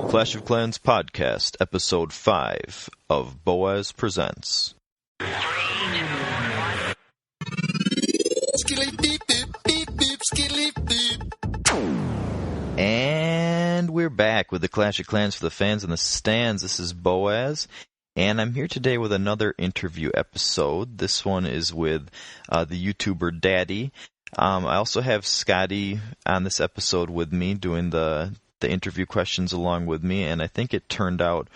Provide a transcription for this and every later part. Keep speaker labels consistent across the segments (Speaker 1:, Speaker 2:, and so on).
Speaker 1: Clash of Clans Podcast, Episode 5 of Boaz Presents. And we're back with the Clash of Clans for the fans in the stands. This is Boaz, and I'm here today with another interview episode. This one is with the YouTuber Daddy. I also have Scotty on this episode with me doing the interview questions along with me, and I think it turned out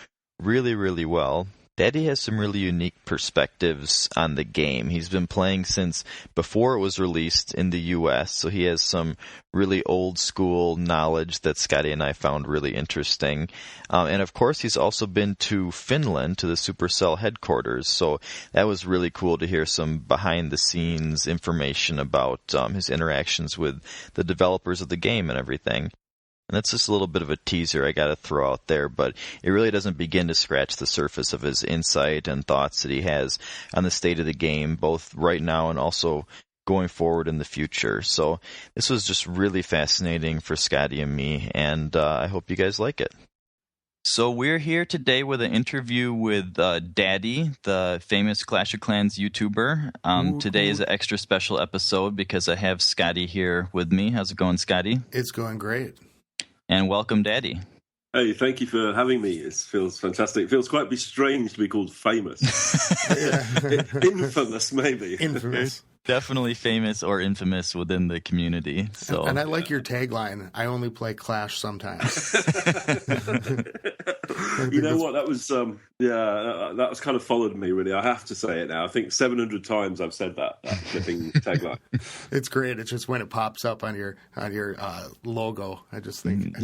Speaker 1: really, really well. Daddy has some really unique perspectives on the game. He's been playing since before it was released in the U.S., so he has some really old school knowledge that Scotty and I found really interesting. And of course, he's also been to Finland, to the Supercell headquarters, so that was really cool to hear some behind-the-scenes information about his interactions with the developers of the game and everything. And that's just a little bit of a teaser I got to throw out there, but it really doesn't begin to scratch the surface of his insight and thoughts that he has on the state of the game, both right now and also going forward in the future. So this was just really fascinating for Scotty and me, and I hope you guys like it. So we're here today with an interview with Daddy, the famous Clash of Clans YouTuber. Today is an extra special episode because I have Scotty here with me. How's it going, Scotty?
Speaker 2: It's going great.
Speaker 1: And welcome, Daddy.
Speaker 3: Hey, thank you for having me. It feels fantastic. It feels quite strange to be called famous. Infamous, maybe.
Speaker 2: Infamous.
Speaker 1: Definitely famous or infamous within the community. So,
Speaker 2: and I like your tagline, I only play Clash sometimes.
Speaker 3: You know what? That was, that was kind of followed me, really. I have to say it now. I think 700 times I've said that flipping tagline.
Speaker 2: It's great. It's just when it pops up on your logo, I just think...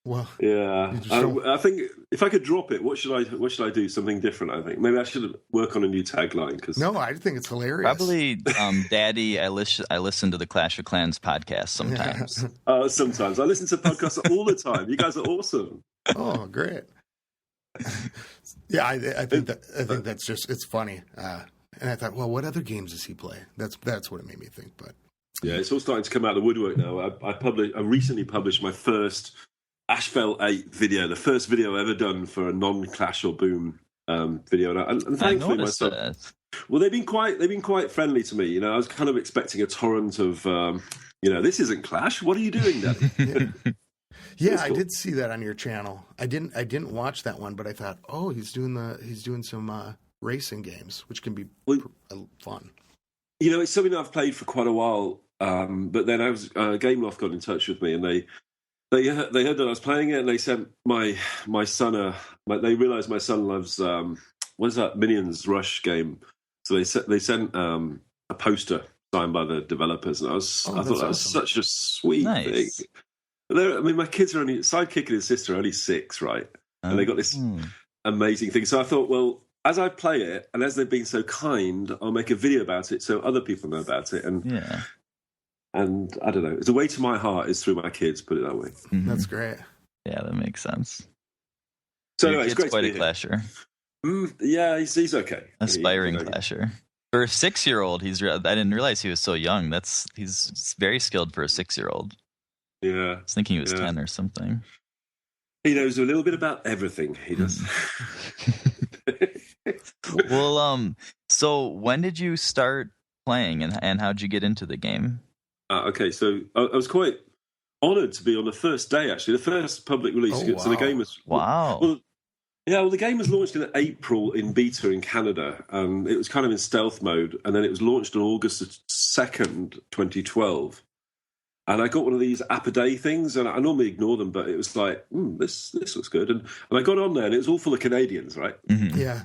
Speaker 2: Well,
Speaker 3: yeah, I think if I could drop it, what should I do? Something different, I think. Maybe I should work on a new tagline.
Speaker 2: No, I think it's hilarious.
Speaker 1: Probably, Daddy, I listen to the Clash of Clans podcast sometimes.
Speaker 3: Sometimes. I listen to podcasts all the time. You guys are awesome.
Speaker 2: Oh, great. Yeah, I think that's just, it's funny. And I thought, well, what other games does he play? That's what it made me think. But
Speaker 3: yeah, it's all starting to come out of the woodwork now. I recently published my first Ashfell 8 video, the first video ever done for a non-Clash or Boom video, and thankfully myself. That. Well, they've been quite friendly to me. You know, I was kind of expecting a torrent of, this isn't Clash. What are you doing, Daddy?
Speaker 2: Yeah, cool. I did see that on your channel. I didn't watch that one, but I thought, oh, he's doing some racing games, which can be fun.
Speaker 3: You know, it's something that I've played for quite a while, but then Gameloft got in touch with me, and They heard that I was playing it, and they sent my son they realised my son loves what is that Minions Rush game, so they sent a poster signed by the developers, and I thought that was such a sweet thing. I mean, my kids are only Sidekick and his sister are only 6, right? And they got this amazing thing. So I thought, well, as I play it, and as they've been so kind, I'll make a video about it so other people know about it, and. Yeah. And I don't know. The way to my heart is through my kids. Put it that way.
Speaker 2: Mm-hmm. That's great.
Speaker 1: Yeah, that makes sense.
Speaker 3: So anyway, it's great.
Speaker 1: Quite a clasher.
Speaker 3: Yeah, he's okay.
Speaker 1: Aspiring clasher. For a 6-year-old, I didn't realize he was so young. He's very skilled for a 6-year-old.
Speaker 3: Yeah,
Speaker 1: I was thinking he was 10 or something.
Speaker 3: He knows a little bit about everything. He does.
Speaker 1: Well, so when did you start playing, and how'd you get into the game?
Speaker 3: Okay, so I was quite honoured to be on the first day, actually, the first public release.
Speaker 2: Oh, wow.
Speaker 3: So the game was...
Speaker 1: Wow.
Speaker 3: Well, the game was launched in April in beta in Canada. It was kind of in stealth mode, and then it was launched on August 2nd, 2012. And I got one of these app-a-day things, and I normally ignore them, but it was like, this looks good. And I got on there, and it was all full of Canadians, right?
Speaker 2: Mm-hmm. Yeah.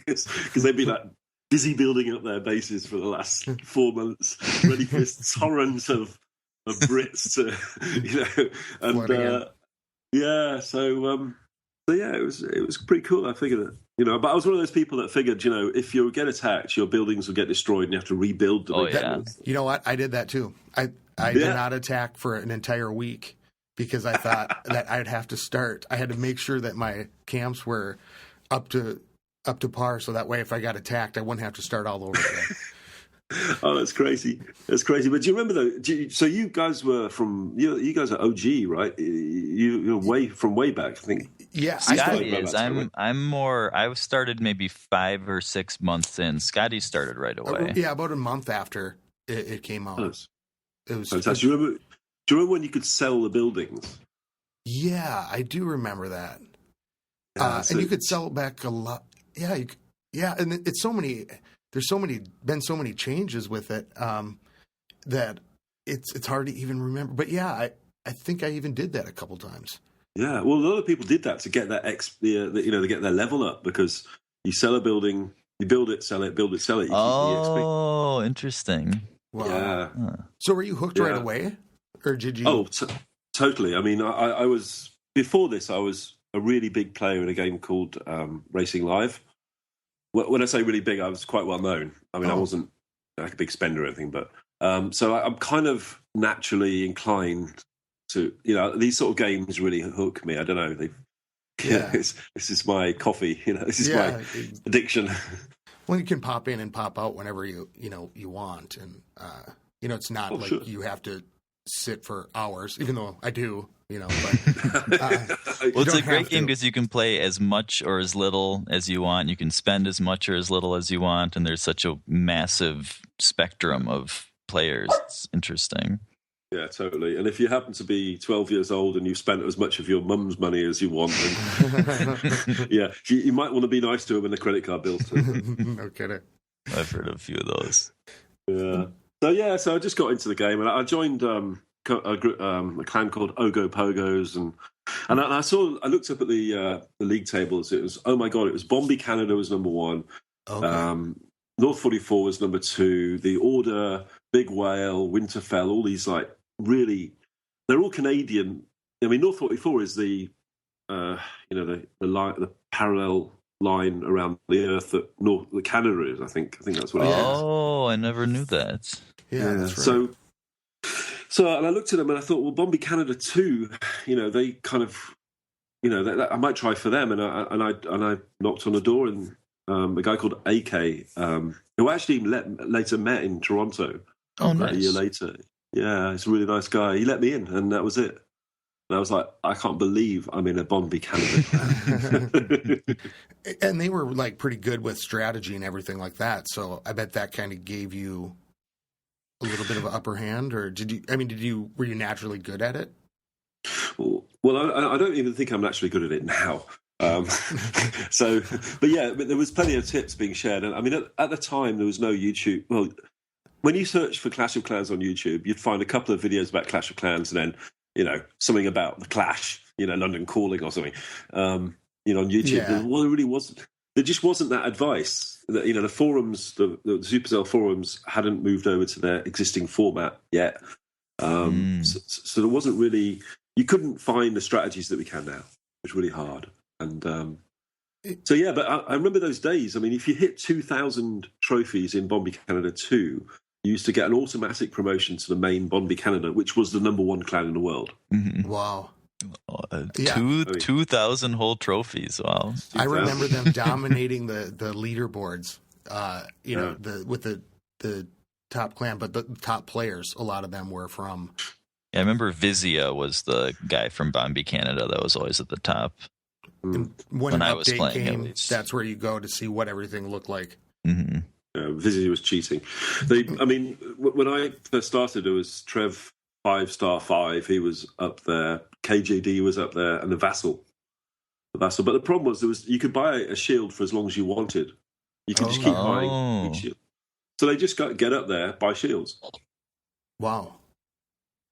Speaker 3: Because they'd be like... busy building up their bases for the last 4 months, ready for this torrent of Brits to, and it was pretty cool. I figured it, but I was one of those people that figured, if you get attacked, your buildings will get destroyed and you have to rebuild them.
Speaker 1: Oh, yeah.
Speaker 2: You know what? I did that too. I did not attack for an entire week because I thought that I'd have to start. I had to make sure that my camps were up to par, so that way if I got attacked, I wouldn't have to start all over again.
Speaker 3: Oh, that's crazy. That's crazy. But do you remember though? So you guys were from you guys are OG, right? You're way back. I think.
Speaker 2: Yeah,
Speaker 1: Scotty is. I'm more. I started maybe 5 or 6 months in. Scotty started right away.
Speaker 2: Yeah, about a month after it came out. It was.
Speaker 3: Fantastic. Do you remember when you could sell the buildings?
Speaker 2: Yeah, I do remember that. And you could sell back a lot. Yeah, and it's so many. There's been so many changes with it that it's hard to even remember. But yeah, I think I even did that a couple times.
Speaker 3: Yeah, well, a lot of people did that to get that to get their level up, because you sell a building, you build it, sell it, build it, sell it.
Speaker 1: Oh, interesting.
Speaker 2: Wow.
Speaker 3: Yeah.
Speaker 2: Huh. So were you hooked right away, or did you?
Speaker 3: Oh, totally. I mean, I was before this. I was a really big player in a game called Racing Live. When I say really big, I was quite well known. I mean, I wasn't like a big spender or anything, but so I'm kind of naturally inclined to, these sort of games really hook me. I don't know. This is my coffee. This is my addiction.
Speaker 2: Well, you can pop in and pop out whenever you want, and it's not you have to sit for hours, even though I do. But,
Speaker 1: well, it's a great game because you can play as much or as little as you want. You can spend as much or as little as you want, and there's such a massive spectrum of players. It's interesting.
Speaker 3: Yeah, totally. And if you happen to be 12 years old and you've spent as much of your mum's money as you want, then you might want to be nice to him in the credit card bills.
Speaker 2: No kidding.
Speaker 1: I've heard a few of those.
Speaker 3: Yeah. So I just got into the game, and I joined a clan called Ogo Pogos, and I looked up at the league tables. It was, oh my god, it was Bombay Canada was number 1. Okay. North 44 was number 2. The Order, Big Whale, Winterfell, all these really, they're all Canadian. I mean, North 44 is the the parallel line around the Earth that Canada is. I think that's what it is.
Speaker 1: Oh, I never knew that.
Speaker 2: Yeah, that's right.
Speaker 3: So, and I looked at them and I thought, well, Bombay Canada 2, they kind of, I might try for them. And I knocked on the door, and a guy called AK, who I actually later met in Toronto.
Speaker 1: Oh, nice.
Speaker 3: A year later. Yeah, he's a really nice guy. He let me in, and that was it. And I was like, I can't believe I'm in a Bombay Canada.
Speaker 2: And they were pretty good with strategy and everything like that. So I bet that kind of gave you a little bit of an upper hand, or were you naturally good at it?
Speaker 3: Well, I don't even think I'm naturally good at it now. But there was plenty of tips being shared. And I mean, at the time, there was no YouTube. Well, when you search for Clash of Clans on YouTube, you'd find a couple of videos about Clash of Clans, and then, something about the Clash, London Calling or something, on YouTube. Yeah. Well, it really wasn't. There just wasn't that advice. The forums, the Supercell forums hadn't moved over to their existing format yet. So there wasn't really, you couldn't find the strategies that we can now. It was really hard. And but I remember those days. I mean, if you hit 2,000 trophies in Bombay Canada 2, you used to get an automatic promotion to the main Bombay Canada, which was the number 1 clan in the world.
Speaker 1: Mm-hmm.
Speaker 2: Wow.
Speaker 1: 2,000 whole trophies. Wow.
Speaker 2: 2,000. I remember them dominating the leaderboards, with the top clan, but the top players, a lot of them were from.
Speaker 1: Yeah, I remember Vizia was the guy from Bombay Canada that was always at the top.
Speaker 2: And when I was playing, that's where you go to see what everything looked like.
Speaker 1: Mm-hmm.
Speaker 3: Vizia was cheating. When I first started, it was Trev 5-star 5. He was up there. KJD was up there, and the Vassal. But the problem was you could buy a shield for as long as you wanted. You could just keep buying each shield. So they just get up there, buy shields.
Speaker 2: Wow.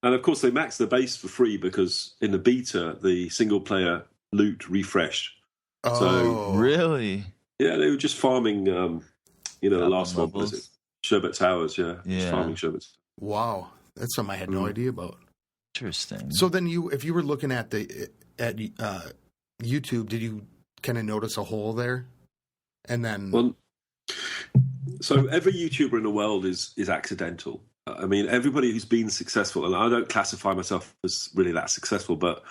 Speaker 3: And of course, they maxed the base for free because in the beta, the single player loot refreshed.
Speaker 2: Oh,
Speaker 3: so,
Speaker 1: really?
Speaker 3: Yeah, they were just farming. The last one was it Sherbet Towers? Yeah, just farming Sherbet.
Speaker 2: Wow, that's something I had no idea about.
Speaker 1: Interesting.
Speaker 2: So then, if you were looking at YouTube, did you kind of notice a hole there? And then,
Speaker 3: so every YouTuber in the world is accidental. I mean, everybody who's been successful, and I don't classify myself as really that successful, but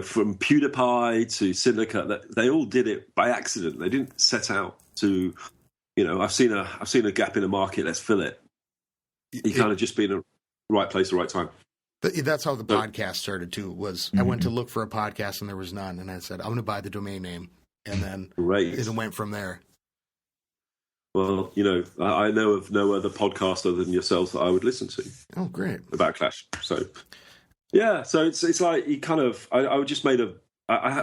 Speaker 3: from PewDiePie to Syndicate, they all did it by accident. They didn't set out to, I've seen a gap in the market, let's fill it. you kind of just be in the right place at the right time.
Speaker 2: That's how the podcast started too. I went to look for a podcast and there was none, and I said I'm going to buy the domain name, and then it went from there.
Speaker 3: Well, I know of no other podcast other than yourselves that I would listen to.
Speaker 2: Oh, great.
Speaker 3: About Clash. So, yeah. So it's like you kind of. I just made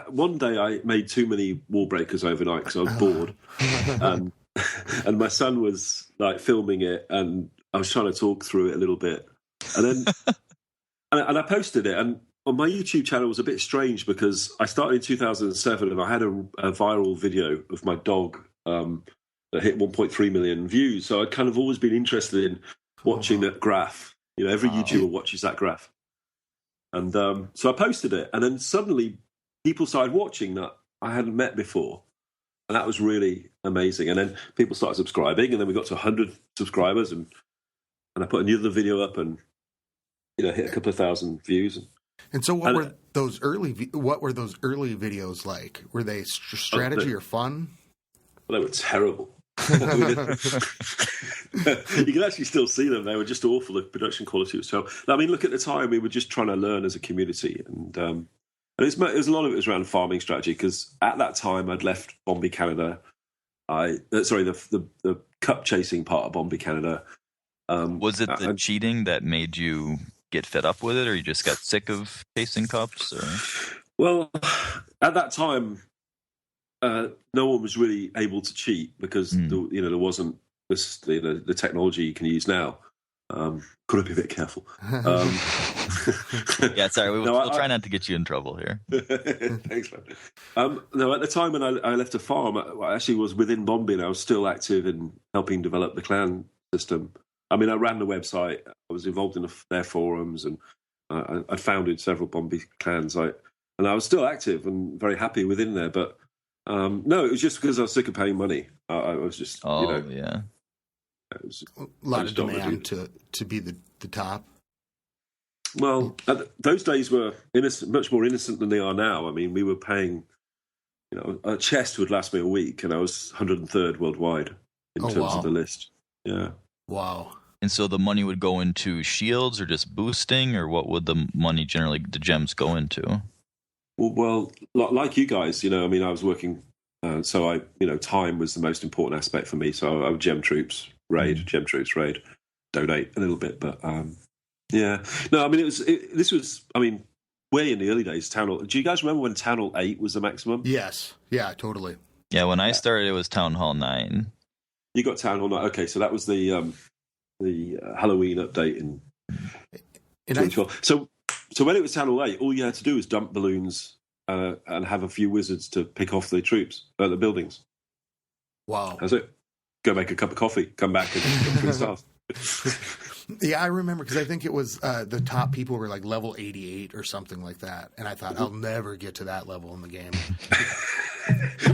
Speaker 3: one day I made too many wall breakers overnight because I was bored, and my son was like filming it, and I was trying to talk through it a little bit, and then and I posted it, and on my YouTube channel was a bit strange because I started in 2007 and I had a viral video of my dog. That hit 1.3 million views. So I'd kind of always been interested in watching that graph. Every YouTuber watches that graph. And so I posted it. And then suddenly people started watching that I hadn't met before. And that was really amazing. And then people started subscribing. And then we got to 100 subscribers. And I put another video up and, hit a couple of thousand views.
Speaker 2: And so what were those early videos like? Were they strategy or fun?
Speaker 3: Well, they were terrible. You can actually still see them. They were just awful. The production quality was terrible. I mean, look, at the time we were just trying to learn as a community, and it was a lot of it was around farming strategy because at that time I'd left Bombay Canada. The cup chasing part of Bombay Canada.
Speaker 1: Was it the cheating that made you get fed up with it, or you just got sick of chasing cups? Or?
Speaker 3: Well, at that time. No one was really able to cheat because there wasn't the technology you can use now. Got to be a bit careful.
Speaker 1: Yeah, sorry, we'll try not to get you in trouble here.
Speaker 3: Thanks, man. No, at the time when I left a farm, I actually was within Bombay and I was still active in helping develop the clan system. I mean, I ran the website, I was involved in their forums, and I'd founded several Bombay clans. And I was still active and very happy within there, but no, it was just because I was sick of paying money. I was just,
Speaker 2: yeah. It was a lot of demand to be the top.
Speaker 3: Well, those days were much more innocent than they are now. I mean, we were paying, a chest would last me a week, and I was 103rd worldwide in terms of the list. Yeah.
Speaker 2: Wow.
Speaker 1: And so the money would go into shields or just boosting, or what would the money generally, the gems go into?
Speaker 3: Well, like you guys, I mean, I was working, so time was the most important aspect for me. So I would gem troops, raid, donate a little bit, but yeah. No, I mean, this was, way in the early days, Town Hall. Do you guys remember when Town Hall 8 was the maximum?
Speaker 2: Yes. Yeah, totally.
Speaker 1: Yeah, when I started, it was Town Hall 9.
Speaker 3: You got Town Hall 9. Okay, so that was the Halloween update in 2012. So when it was Town Hall 8, all you had to do was dump balloons and have a few wizards to pick off the troops at the buildings.
Speaker 2: Wow.
Speaker 3: That's it. Go make a cup of coffee, come back and get 3 stars.
Speaker 2: Yeah, I remember because I think it was the top people were like level 88 or something like that. And I thought, I'll never get to that level in the game.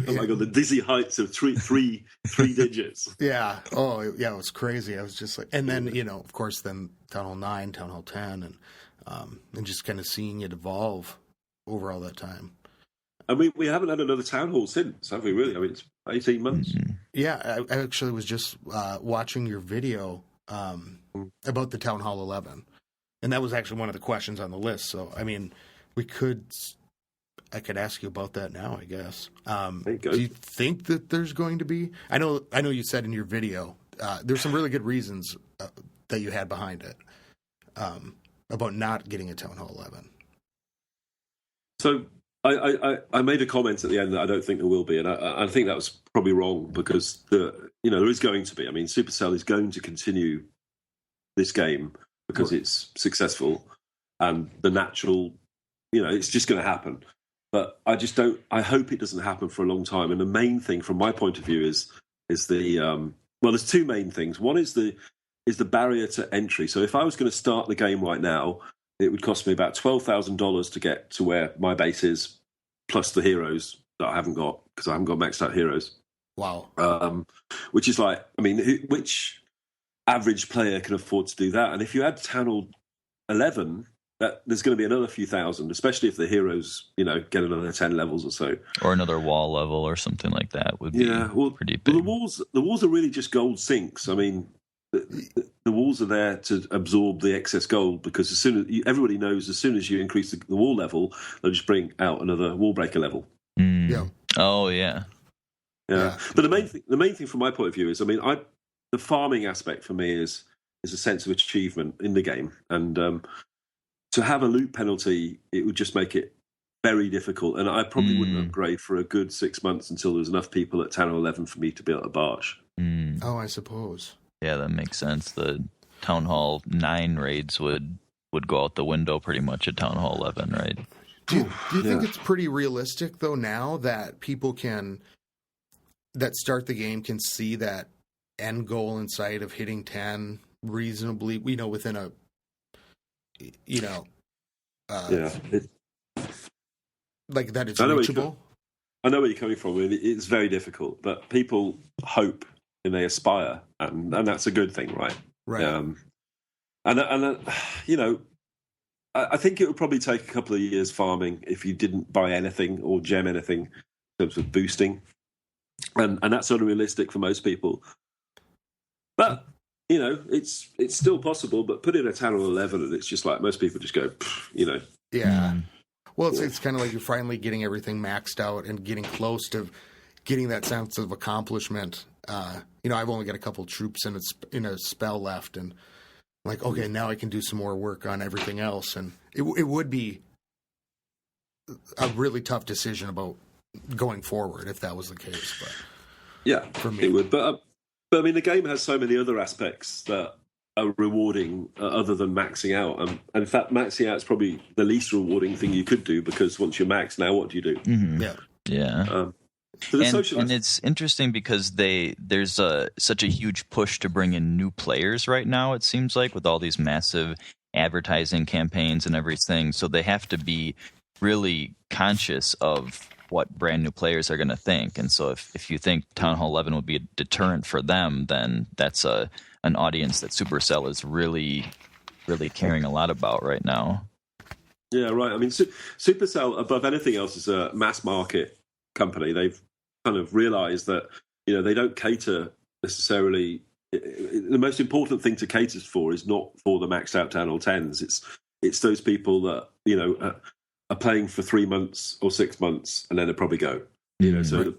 Speaker 3: Oh my God, the dizzy heights of three digits.
Speaker 2: Yeah. Oh, yeah, it was crazy. I was just like, and then, of course, then Town Hall 9, Town Hall 10, and just kind of seeing it evolve over all that time.
Speaker 3: And we haven't had another Town Hall since, have we really? I mean, it's 18 months.
Speaker 2: Mm-hmm. Yeah, I actually was just watching your video about the Town Hall 11. And that was actually one of the questions on the list. So, I mean, I could ask you about that now, I guess. Do you think that there's going to be? I know you said in your video there's some really good reasons that you had behind it about not getting a Town Hall 11.
Speaker 3: So I made a comment at the end that I don't think there will be, and I think that was probably wrong because there is going to be. I mean, Supercell is going to continue this game because it's successful, and the natural, it's just going to happen. But I just don't. I hope it doesn't happen for a long time. And the main thing, from my point of view, is the there's two main things. One is the barrier to entry. So if I was going to start the game right now, it would cost me about $12,000 to get to where my base is, plus the heroes that I haven't got because I haven't got maxed out heroes.
Speaker 2: Wow.
Speaker 3: Which is like, I mean, which average player can afford to do that? And if you add Town Hall 11, there's going to be another few thousand, especially if the heroes, get another 10 levels or so,
Speaker 1: or another wall level or something like that would be pretty big.
Speaker 3: Well, the walls are really just gold sinks. I mean, the walls are there to absorb the excess gold, because everybody knows as soon as you increase the wall level, they'll just bring out another wall breaker level.
Speaker 2: Yeah.
Speaker 1: Oh yeah.
Speaker 3: Yeah. But the main thing from my point of view is, the farming aspect for me is a sense of achievement in the game, and to have a loot penalty, it would just make it very difficult, and I probably wouldn't upgrade for a good 6 months until there's enough people at 10 or 11 for me to be able to barge.
Speaker 2: Oh, I suppose.
Speaker 1: Yeah, that makes sense. The Town Hall 9 raids would go out the window pretty much at Town Hall 11, right?
Speaker 2: Do you think it's pretty realistic, though, now that people that start the game can see that end goal in sight of hitting 10 reasonably, within a, like that it's reachable?
Speaker 3: I know where you're coming from. It's very difficult, but people hope and they aspire, and that's a good thing, right?
Speaker 2: Right.
Speaker 3: I think it would probably take a couple of years farming if you didn't buy anything or gem anything in terms of boosting, and that's sort of realistic for most people. But it's still possible. But put in a 10 or 11, and it's just like most people just go,
Speaker 2: Yeah. Well, it's kind of like you're finally getting everything maxed out and getting close to getting that sense of accomplishment. I've only got a couple troops in a spell left, and I'm like, okay, now I can do some more work on everything else. And it would be a really tough decision about going forward if that was the case. But
Speaker 3: yeah,
Speaker 2: for me,
Speaker 3: it would. But the game has so many other aspects that are rewarding other than maxing out. And in fact, maxing out is probably the least rewarding thing you could do, because once you're maxed, now what do you do?
Speaker 1: Mm-hmm.
Speaker 2: Yeah.
Speaker 1: And it's interesting because there's such a huge push to bring in new players right now, it seems like, with all these massive advertising campaigns and everything. So they have to be really conscious of what brand new players are going to think. And so if you think Town Hall 11 would be a deterrent for them, then that's an audience that Supercell is really, really caring a lot about right now.
Speaker 3: Yeah, right. Supercell, above anything else, is a mass market company. They've kind of realized that they don't cater necessarily. The most important thing to cater for is not for the maxed out 10 or 10s. It's those people that are playing for 3 months or 6 months and then they'll probably go. So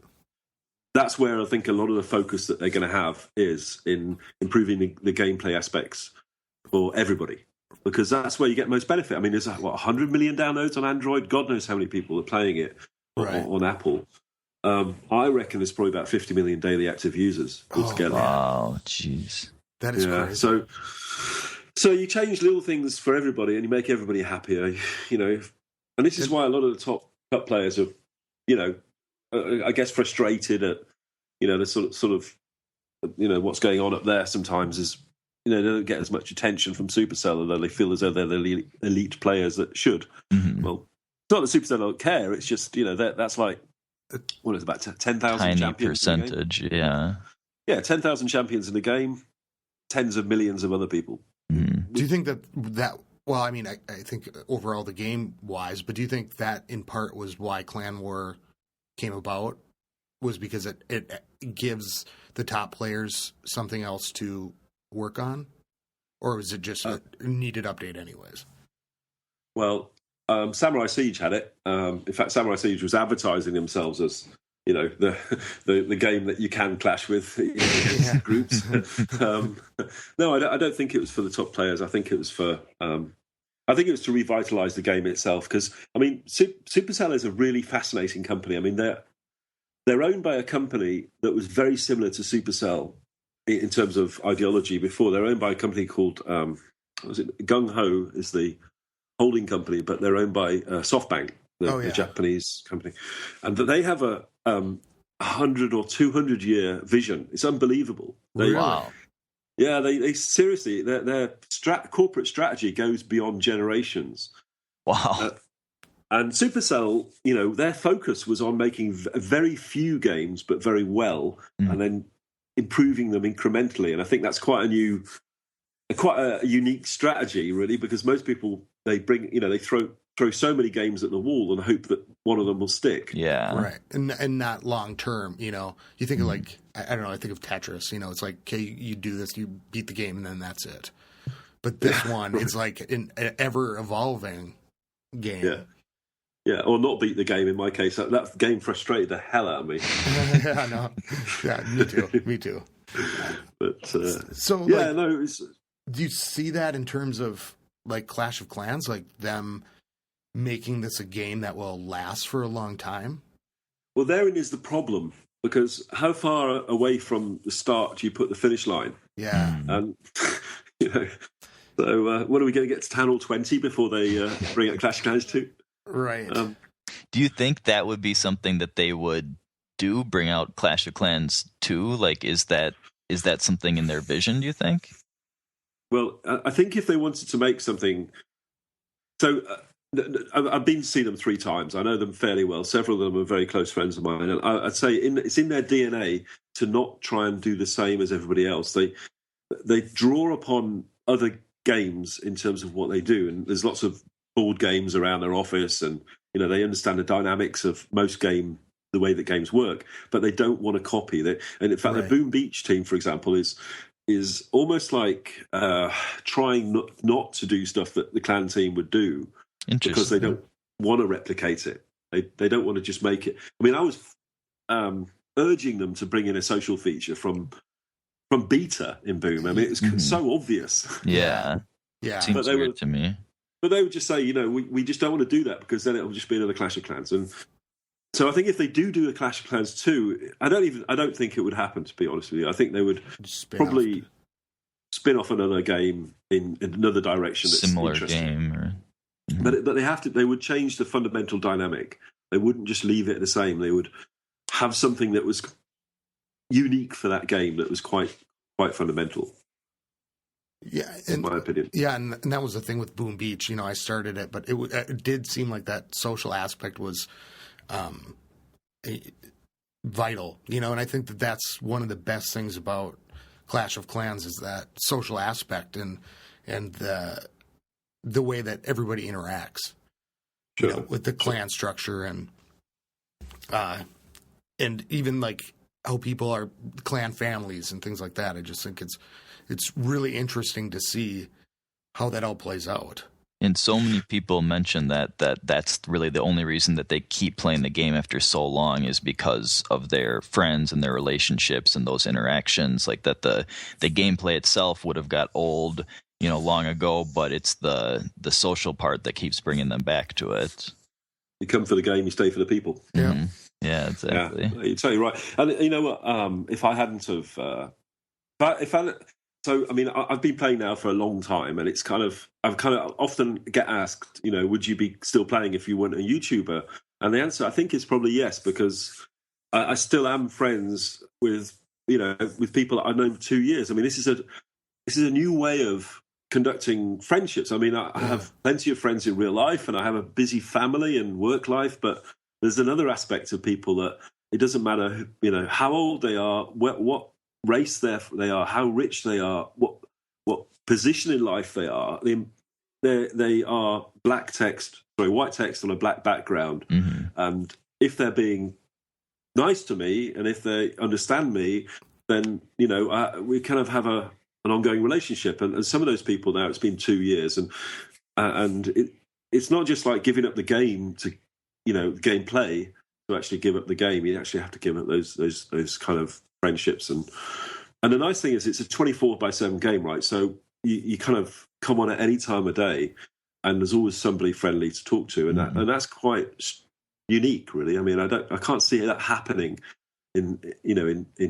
Speaker 3: that's where I think a lot of the focus that they're going to have is in improving the gameplay aspects for everybody, because that's where you get most benefit. There's 100 million downloads on Android. God knows how many people are playing it on Apple. I reckon there's probably about 50 million daily active users altogether.
Speaker 1: Wow, jeez.
Speaker 2: That is crazy.
Speaker 3: So you change little things for everybody and you make everybody happier, And this is why a lot of the top players are, I guess frustrated at, the sort of, what's going on up there sometimes is, they don't get as much attention from Supercell, although they feel as though they're the elite players that should.
Speaker 1: Mm-hmm.
Speaker 3: Well, it's not that Supercell don't care. It's just, that's like, what is it, about 10,000
Speaker 1: tiny
Speaker 3: champions
Speaker 1: percentage, yeah.
Speaker 3: Yeah, 10,000 champions in the game, tens of millions of other people.
Speaker 1: Mm.
Speaker 2: Do you think that well, I think overall the game-wise, but do you think that in part was why Clan War came about? Was because it gives the top players something else to work on? Or was it just a needed update anyways?
Speaker 3: Well, Samurai Siege had it. In fact, Samurai Siege was advertising themselves as, the game that you can clash with groups. No, I don't think it was for the top players. I think it was for. I think it was to revitalise the game itself, because Supercell is a really fascinating company. They're owned by a company that was very similar to Supercell in terms of ideology before. They're owned by a company called Gung Ho is the holding company, but they're owned by SoftBank, the Japanese company, and they have a 100 or 200 year vision. It's unbelievable.
Speaker 1: Wow.
Speaker 3: Yeah, they seriously, their corporate strategy goes beyond generations.
Speaker 1: Wow.
Speaker 3: And Supercell, their focus was on making very few games, but very well, and then improving them incrementally. And I think that's quite a unique strategy, really, because most people, they bring, they throw throw so many games at the wall and hope that one of them will stick.
Speaker 1: Yeah.
Speaker 2: Right. And not long term, you know. You think of like, I don't know, I think of Tetris, you know, it's like, okay, you do this, you beat the game, and then that's it. But this one, it's like an ever evolving game.
Speaker 3: Yeah. Yeah, or not beat the game in my case. That game frustrated the hell out of me.
Speaker 2: Yeah, no. Yeah, me too. Me too.
Speaker 3: But
Speaker 2: so,
Speaker 3: yeah,
Speaker 2: like,
Speaker 3: no, it was.
Speaker 2: Do you see that in terms of like Clash of Clans, like them making this a game that will last for a long time?
Speaker 3: Well, therein is the problem, because how far away from the start do you put the finish line?
Speaker 2: Yeah.
Speaker 3: And, you know, so what are we going to get to Town Hall 20 before they bring out Clash of Clans 2?
Speaker 2: Right.
Speaker 1: Do you think that would be something that they would do, bring out Clash of Clans 2? Like, is that something in their vision, do you think?
Speaker 3: Well, I think if they wanted to make something... So I've been to see them 3 times. I know them fairly well. Several of them are very close friends of mine. And I'd say it's in their DNA to not try and do the same as everybody else. They draw upon other games in terms of what they do. And there's lots of board games around their office, and you know they understand the dynamics of most the way that games work, but they don't want to copy that. And in fact,
Speaker 2: Right.
Speaker 3: the Boom Beach team, for example, is almost like trying not to do stuff that the Clan team would do, because they don't want to replicate it. They don't want to just make it. I mean, I was urging them to bring in a social feature from beta in Boom. I mean, it was so obvious.
Speaker 1: Yeah.
Speaker 2: Yeah.
Speaker 1: Seems weird to me.
Speaker 3: But they would just say, you know, we just don't want to do that, because then it'll just be another Clash of Clans. And so I think if they do a Clash of Clans 2, I don't think it would happen, to be honest with you. I think they would probably spin off another game in another direction that's
Speaker 1: similar
Speaker 3: interesting.
Speaker 1: Game.
Speaker 3: But they would change the fundamental dynamic. They wouldn't just leave it the same. They would have something that was unique for that game, that was quite fundamental.
Speaker 2: Yeah,
Speaker 3: in my opinion.
Speaker 2: Yeah, and that was the thing with Boom Beach. You know, I started it, but it did seem like that social aspect was vital. You know, and I think that's one of the best things about Clash of Clans is that social aspect and the way that everybody interacts.
Speaker 3: Sure.
Speaker 2: You know, with the clan structure and even like how people are clan families and things like that. I just think it's really interesting to see how that all plays out.
Speaker 1: And so many people mention that's really the only reason that they keep playing the game after so long, is because of their friends and their relationships and those interactions. Like that the gameplay itself would have got old, you know, long ago, but it's the social part that keeps bringing them back to it.
Speaker 3: You come for the game, you stay for the people.
Speaker 2: Yeah.
Speaker 1: Mm-hmm. Yeah, exactly.
Speaker 3: Yeah, you're totally right. And you know what? If I hadn't have, so I mean, I've been playing now for a long time, and I've kind of often get asked, you know, would you be still playing if you weren't a YouTuber? And the answer, I think, is probably yes, because I still am friends with people that I've known for 2 years. I mean, this is a new way of conducting friendships. I mean, I have plenty of friends in real life, and I have a busy family and work life, but there's another aspect of people that it doesn't matter, you know, how old they are, what race they are, how rich they are, what position in life they are. They are white text on a black background.
Speaker 1: Mm-hmm.
Speaker 3: And if they're being nice to me and if they understand me, then, you know, we kind of have an ongoing relationship. And some of those people now, it's been 2 years, and it's not just like giving up the game to, you know, gameplay to actually give up the game. You actually have to give up those kind of friendships. And the nice thing is it's a 24/7 game, right? So you kind of come on at any time of day, and there's always somebody friendly to talk to, and that's quite unique, really. I mean, I can't see that happening in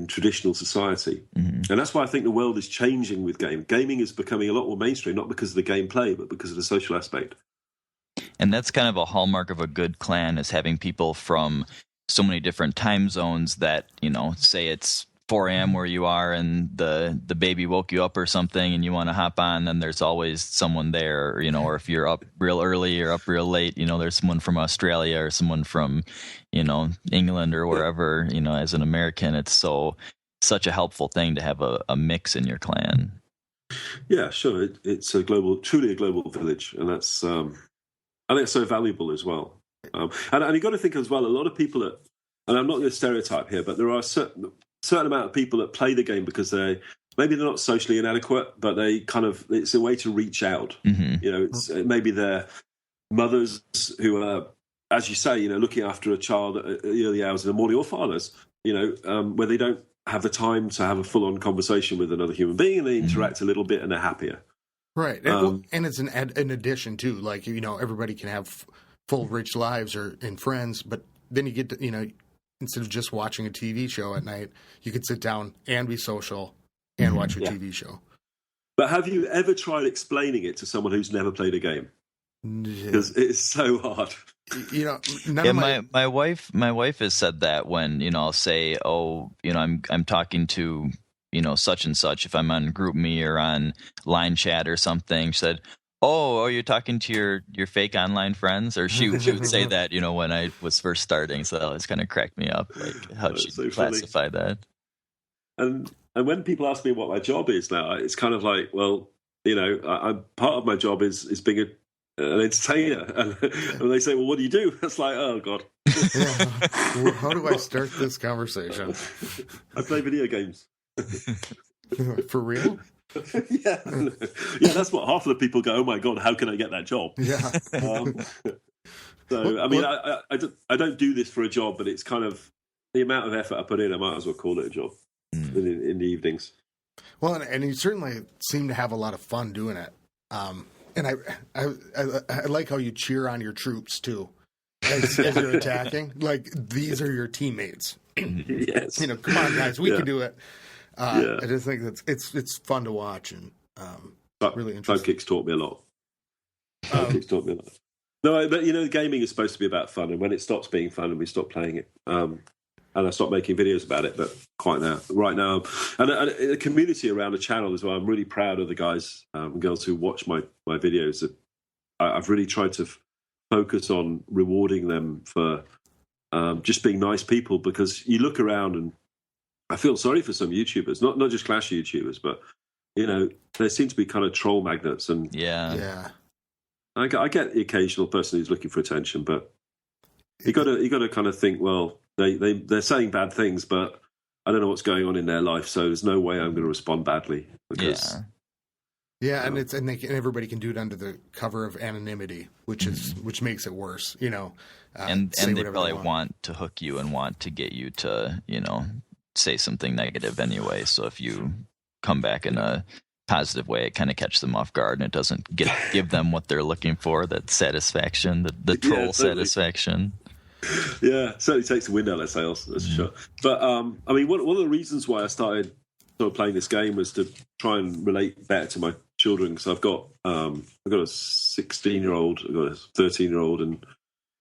Speaker 3: traditional society.
Speaker 1: Mm-hmm.
Speaker 3: And that's why I think the world is changing with gaming is becoming a lot more mainstream, not because of the gameplay, but because of the social aspect.
Speaker 1: And that's kind of a hallmark of a good clan, is having people from so many different time zones that, you know, say it's 4 a.m. where you are and the baby woke you up or something and you want to hop on, then there's always someone there, you know, or if you're up real early or up real late, you know, there's someone from Australia or someone from, you know, England or wherever, you know, as an American. It's such a helpful thing to have a mix in your clan.
Speaker 3: Yeah, sure. It's truly a global village, and that's I think it's so valuable as well. And you've got to think as well, a lot of people that, and I'm not going to stereotype here, but there are a certain amount of people that play the game because maybe they're not socially inadequate, but it's a way to reach out.
Speaker 1: Mm-hmm.
Speaker 3: It's maybe they're mothers who are, as you say, looking after a child at the early hours in the morning, or fathers, where they don't have the time to have a full-on conversation with another human being, and they interact a little bit and they're happier.
Speaker 2: Right. And it's an addition too. Like, everybody can have full, rich lives and friends, but then you get to, instead of just watching a TV show at night, you could sit down and be social and watch a TV show.
Speaker 3: But have you ever tried explaining it to someone who's never played a game? Because it's so hard.
Speaker 1: My wife has said that when I'll say, I'm talking to such and such, if I'm on GroupMe or on line chat or something. She said, oh, you're talking to your fake online friends, or she would say that when I was first starting. So that always kind of cracked me up, like how she so classify that.
Speaker 3: And when people ask me what my job is now, it's kind of like, well, I'm part of my job is being an entertainer, and they say, well, what do you do? It's like, oh god.
Speaker 2: Well, how do I start this conversation?
Speaker 3: I play video games.
Speaker 2: For real?
Speaker 3: Yeah, that's what half of the people go, oh my god, how can I get that job?
Speaker 2: Yeah.
Speaker 3: I don't do this for a job, but it's kind of the amount of effort I put in, I might as well call it a job in the evenings. Well,
Speaker 2: and you certainly seem to have a lot of fun doing it. And I like how you cheer on your troops too as you're attacking. Like, these are your teammates.
Speaker 3: Yes.
Speaker 2: Come on, guys, we can do it. I just think it's fun to watch and really interesting.
Speaker 3: Sidekicks taught me a lot. No, but gaming is supposed to be about fun, and when it stops being fun and we stop playing it, and I stopped making videos about it, but right now, and a community around the channel as well. I'm really proud of the guys and girls who watch my videos. I've really tried to focus on rewarding them for just being nice people, because you look around and I feel sorry for some YouTubers, not just clashy YouTubers, but they seem to be kind of troll magnets, and I get the occasional person who's looking for attention, but you got to kind of think, well, they're saying bad things, but I don't know what's going on in their life, so there's no way I'm going to respond badly. Because,
Speaker 2: and everybody can do it under the cover of anonymity, which makes it worse,
Speaker 1: and they probably want to hook you and want to get you to say something negative anyway. So if you come back in a positive way, it kind of catches them off guard, and it doesn't give them what they're looking for, that satisfaction, the troll satisfaction.
Speaker 3: Yeah, certainly takes the wind out of their sails, that's for sure. But one of the reasons why I started sort of playing this game was to try and relate better to my children, because I've got a 16-year-old, I've got a 13-year-old, and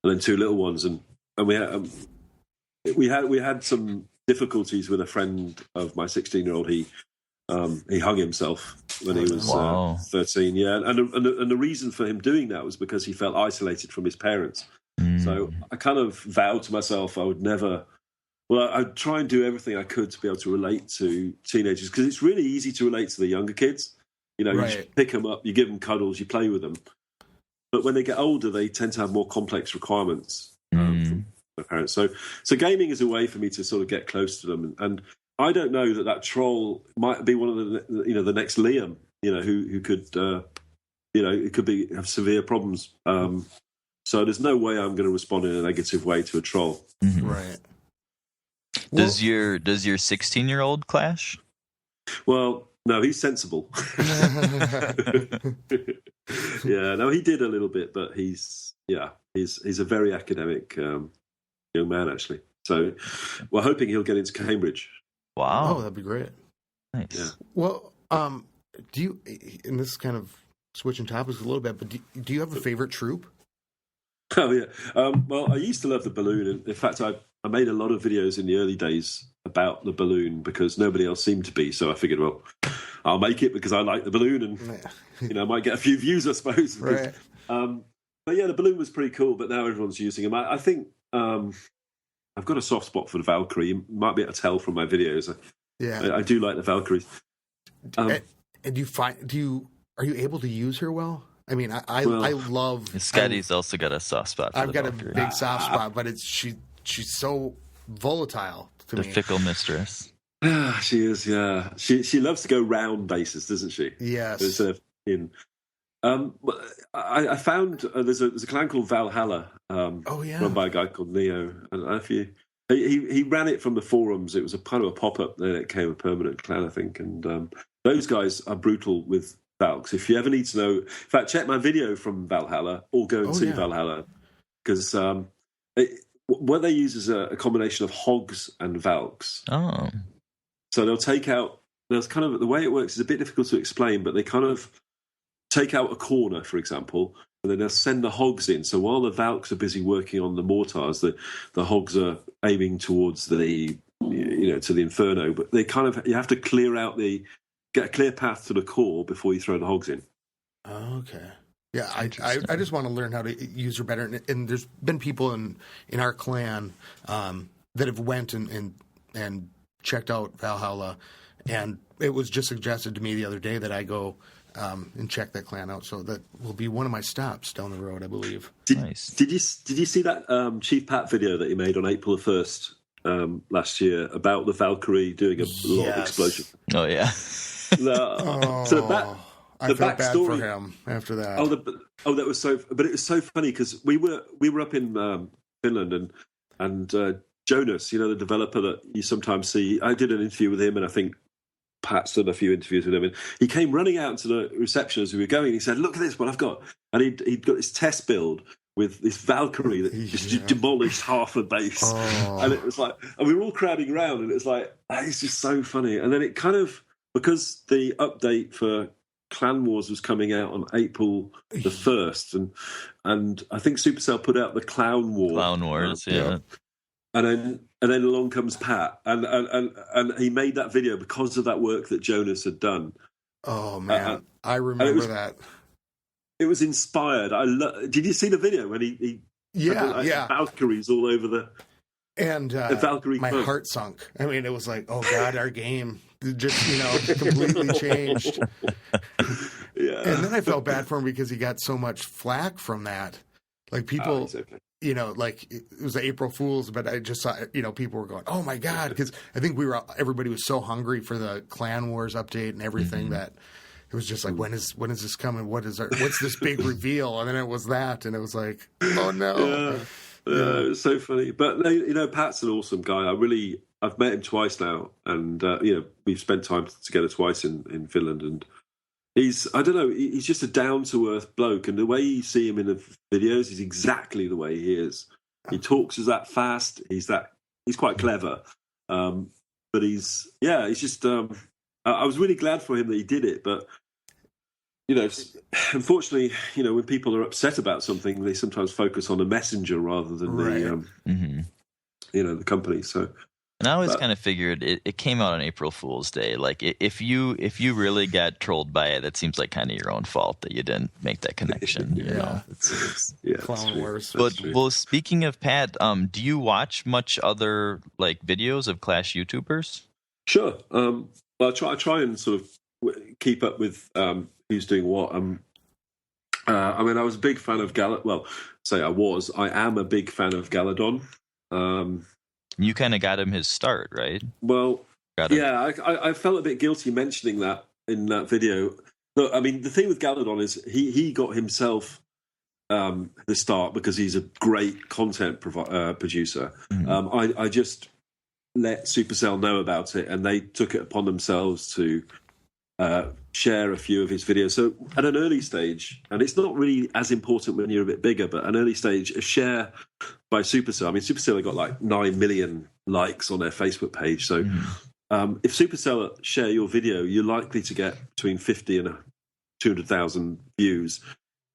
Speaker 3: then two little ones, and we had some difficulties with a friend of my 16-year-old. He hung himself when he was 13. Yeah, and the reason for him doing that was because he felt isolated from his parents. So I kind of vowed to myself I would never. Well, I'd try and do everything I could to be able to relate to teenagers, because it's really easy to relate to the younger kids. You just pick them up, you give them cuddles, you play with them. But when they get older, they tend to have more complex requirements from their parents. So gaming is a way for me to sort of get close to them. And I don't know that troll might be one of the next Liam, who could, it could have severe problems. So there's no way I'm going to respond in a negative way to a troll.
Speaker 2: Mm-hmm. Right.
Speaker 1: Does your 16-year-old clash?
Speaker 3: Well, no, he's sensible. Yeah, no, he did a little bit, but he's a very academic young man, actually. So we're hoping he'll get into Cambridge.
Speaker 1: Wow.
Speaker 2: Oh, that'd be great.
Speaker 1: Nice.
Speaker 3: Yeah.
Speaker 2: Well, do you, and this is kind of switching topics a little bit, but do you have a favorite troop?
Speaker 3: Oh, yeah. Well, I used to love the balloon. And in fact, I made a lot of videos in the early days about the balloon because nobody else seemed to be. So I figured, well, I'll make it because I like the balloon and, I might get a few views, I suppose. Because,
Speaker 2: right.
Speaker 3: But yeah, the balloon was pretty cool, but now everyone's using them. I think I've got a soft spot for the Valkyrie. You might be able to tell from my videos.
Speaker 2: Yeah.
Speaker 3: I do like the Valkyries.
Speaker 2: And are you able to use her well? I mean, I love.
Speaker 1: Scotty's also got a soft spot for
Speaker 2: I've
Speaker 1: the
Speaker 2: got
Speaker 1: Valkyrie.
Speaker 2: a big soft spot, but she's so volatile to me.
Speaker 1: The fickle mistress.
Speaker 3: She is, yeah. She loves to go round bases, doesn't she?
Speaker 2: Yes.
Speaker 3: Instead of in. I found there's a clan called Valhalla. Run by a guy called Neo, and if he ran it from the forums. It was a kind of a pop up. Then it became a permanent clan, I think. And those guys are brutal with Valks. If you ever need to know, in fact, check my video from Valhalla or go and see Valhalla, because what they use is a combination of hogs and Valks.
Speaker 1: Oh.
Speaker 3: So they'll take out. There's kind of the way it works is a bit difficult to explain, but they kind of take out a corner, for example, and then they'll send the hogs in. So while the Valks are busy working on the mortars, the hogs are aiming towards to the inferno. But they you have to get a clear path to the core before you throw the hogs in.
Speaker 2: Okay. Yeah, I just want to learn how to use her better. And there's been people in our clan that have went and checked out Valhalla, and it was just suggested to me the other day that I go and check that clan out. So that will be one of my stops down the road, I believe.
Speaker 1: Nice.
Speaker 3: Did you see that Chief Pat video that he made on April the 1st last year about the Valkyrie doing a lot of explosion?
Speaker 1: Oh yeah.
Speaker 2: I felt bad for him after that.
Speaker 3: That was so. But it was so funny because we were up in Finland and Jonas, the developer that you sometimes see. I did an interview with him, and I think Pat's done a few interviews with him, and he came running out to the reception as we were going. He said, "Look at this, what I've got!" And he'd got this test build with this Valkyrie that just demolished half a base, and it was like, and we were all crowding around, and it was like, it's just so funny. And then it kind of, because the update for Clan Wars was coming out on April the 1st, and I think Supercell put out the Clown Wars,
Speaker 1: yeah.
Speaker 3: And then along comes Pat, and he made that video because of that work that Jonas had done.
Speaker 2: Oh man, I remember that.
Speaker 3: It was inspired. Did you see the video when he Valkyries all over the the Valkyrie?
Speaker 2: My heart sunk. I mean, it was like, oh god, our game just completely changed.
Speaker 3: Yeah,
Speaker 2: and then I felt bad for him because he got so much flack from that. Like people. Like it was April Fool's, but I just saw, people were going, "Oh my god!" Because I think everybody was so hungry for the Clan Wars update and everything that it was just like, when is this coming? What's this big reveal? And then it was that, and it was like, oh no,
Speaker 3: it was so funny. But Pat's an awesome guy. I've met him twice now, and we've spent time together twice in Finland, and he's just a down-to-earth bloke, and the way you see him in the videos is exactly the way he is. He talks as that fast. He's quite clever, but he's just. I was really glad for him that he did it, but unfortunately, when people are upset about something, they sometimes focus on the messenger rather than the company. So.
Speaker 1: And I always kind of figured it came out on April Fool's Day. Like if you really got trolled by it, that seems like kind of your own fault that you didn't make that connection. You know? It's
Speaker 2: Clown Wars.
Speaker 1: But speaking of Pat, do you watch much other videos of Clash YouTubers?
Speaker 3: Sure. Well, I try and sort of keep up with who's doing what. I was a big fan of I am a big fan of Galadon.
Speaker 1: You kind of got him his start, right?
Speaker 3: Well, I felt a bit guilty mentioning that in that video. Look, I mean, the thing with Galadon is he got himself the start because he's a great content producer. Mm-hmm. I just let Supercell know about it, and they took it upon themselves to share a few of his videos. So at an early stage, and it's not really as important when you're a bit bigger, but an early stage, a share by Supercell. I mean, Supercell have got 9 million likes on their Facebook page. So if Supercell share your video, you're likely to get between 50 and 200,000 views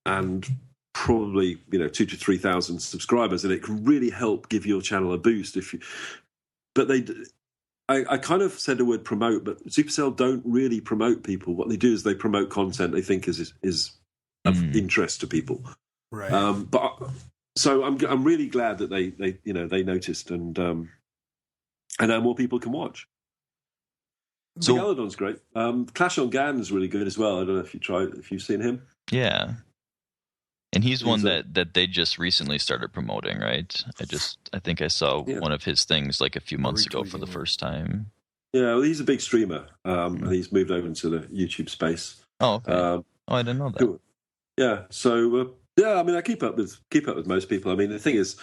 Speaker 3: and probably 2,000 to 3,000 subscribers, and it can really help give your channel a boost. I kind of said the word promote, but Supercell don't really promote people. What they do is they promote content they think is of interest to people.
Speaker 2: Right.
Speaker 3: So I'm really glad that they noticed, and now more people can watch. So Galadon's great. Clash on Gan is really good as well. I don't know if you've seen him.
Speaker 1: Yeah. And he's one that they just recently started promoting, right? I think I saw one of his things like a few months ago for the first time.
Speaker 3: Yeah, well, he's a big streamer, and he's moved over into the YouTube space.
Speaker 1: Oh, okay. I didn't know that.
Speaker 3: Yeah, so I mean, I keep up with most people. I mean, the thing is,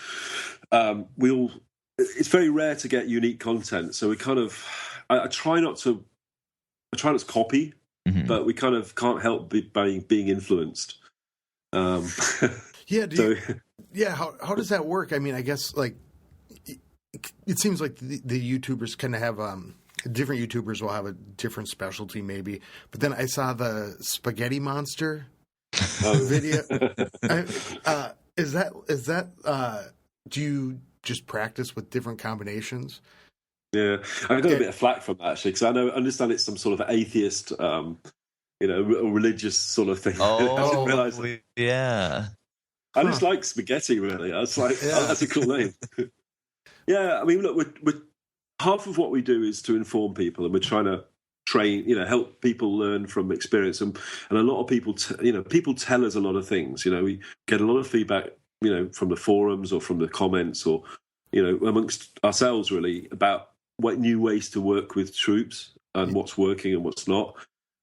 Speaker 3: it's very rare to get unique content, so we kind of, I try not to copy, but we kind of can't help being influenced.
Speaker 2: How does that work? I mean, I guess like it seems like the YouTubers kind of have different YouTubers will have a different specialty maybe, but then I saw the spaghetti monster video. Is that do you just practice with different combinations?
Speaker 3: Yeah, I got a bit of flack from that actually, because I understand it's some sort of atheist religious sort of thing.
Speaker 1: Oh,
Speaker 3: I didn't realize that.
Speaker 1: Yeah.
Speaker 3: I just like spaghetti, really. I was like, oh, that's a cool name. Yeah, I mean, look, we're half of what we do is to inform people, and we're trying to train, help people learn from experience. And a lot of people, people tell us a lot of things. We get a lot of feedback, from the forums or from the comments or, amongst ourselves, really, about what new ways to work with troops and what's working and what's not.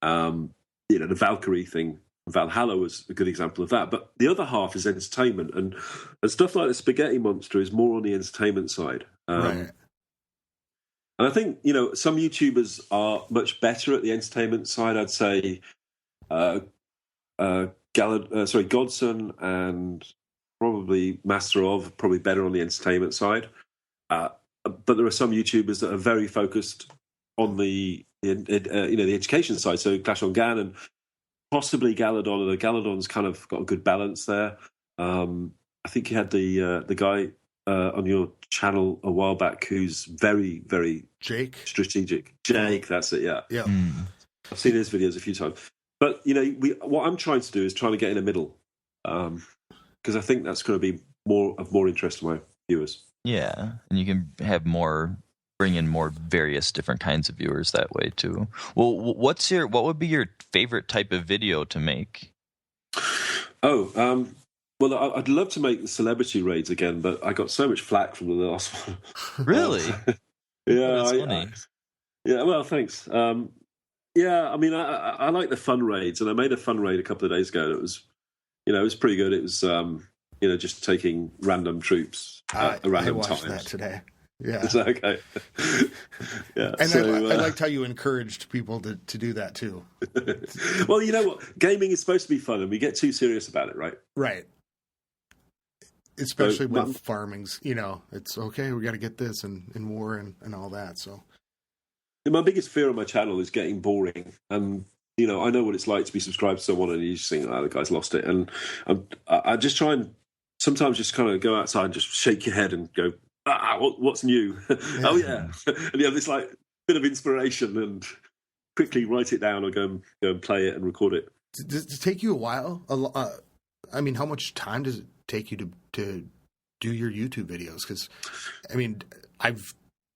Speaker 3: The Valkyrie thing, Valhalla was a good example of that. But the other half is entertainment, and stuff like the Spaghetti Monster is more on the entertainment side.
Speaker 2: Right.
Speaker 3: And I think, some YouTubers are much better at the entertainment side. I'd say Godson and probably Master of, probably better on the entertainment side. But there are some YouTubers that are very focused on the education side. So Clash on Gan and possibly Galadon. And Galadon's kind of got a good balance there. I think you had the guy on your channel a while back who's very, very strategic. Jake, that's it. Yeah. I've seen his videos a few times. But what I'm trying to do is trying to get in the middle, because I think that's going to be more interest to my viewers.
Speaker 1: Yeah, and you can have bring in more various different kinds of viewers that way too. Well, what would be your favorite type of video to make?
Speaker 3: Oh, well, I'd love to make the celebrity raids again, but I got so much flack from the last one.
Speaker 1: Really?
Speaker 3: Yeah,
Speaker 1: that's funny.
Speaker 3: Yeah, well, thanks. Yeah, I mean, I like the fun raids, and I made a fun raid a couple of days ago. And it was pretty good. It was, just taking random troops at a random
Speaker 2: I watched
Speaker 3: times.
Speaker 2: that today. Yeah,
Speaker 3: is that okay? Yeah,
Speaker 2: and I liked how you encouraged people to do that too.
Speaker 3: Well, you know what, gaming is supposed to be fun, and we get too serious about it, right?
Speaker 2: Right. Especially with farmings, it's okay. We got to get this and war and all that. So.
Speaker 3: My biggest fear on my channel is getting boring, and I know what it's like to be subscribed to someone and you just think, the guy's lost it. And I just try and sometimes just kind of go outside and just shake your head and go, what's new? Yeah. Oh yeah, and you have this like bit of inspiration and quickly write it down or go and play it and record it.
Speaker 2: Does it take you a while? I mean, how much time does it take you to do your YouTube videos? Because I mean, I've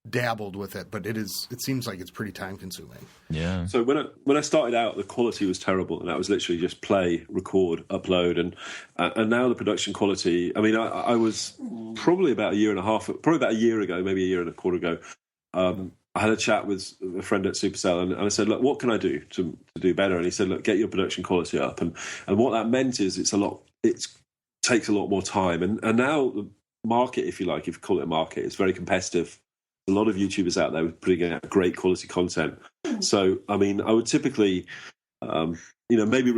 Speaker 2: dabbled with it, but it seems like it's pretty time consuming.
Speaker 1: Yeah.
Speaker 3: So when I started out, the quality was terrible, and that was literally just play, record, upload, and now the production quality. I mean, I was probably about a year ago, maybe a year and a quarter ago. I had a chat with a friend at Supercell, and I said, look, what can I do to do better? And he said, look, get your production quality up, and what that meant is it takes a lot more time, and now the market, if you call it a market, is very competitive. A lot of YouTubers out there putting out great quality content. So, I mean, I would typically, maybe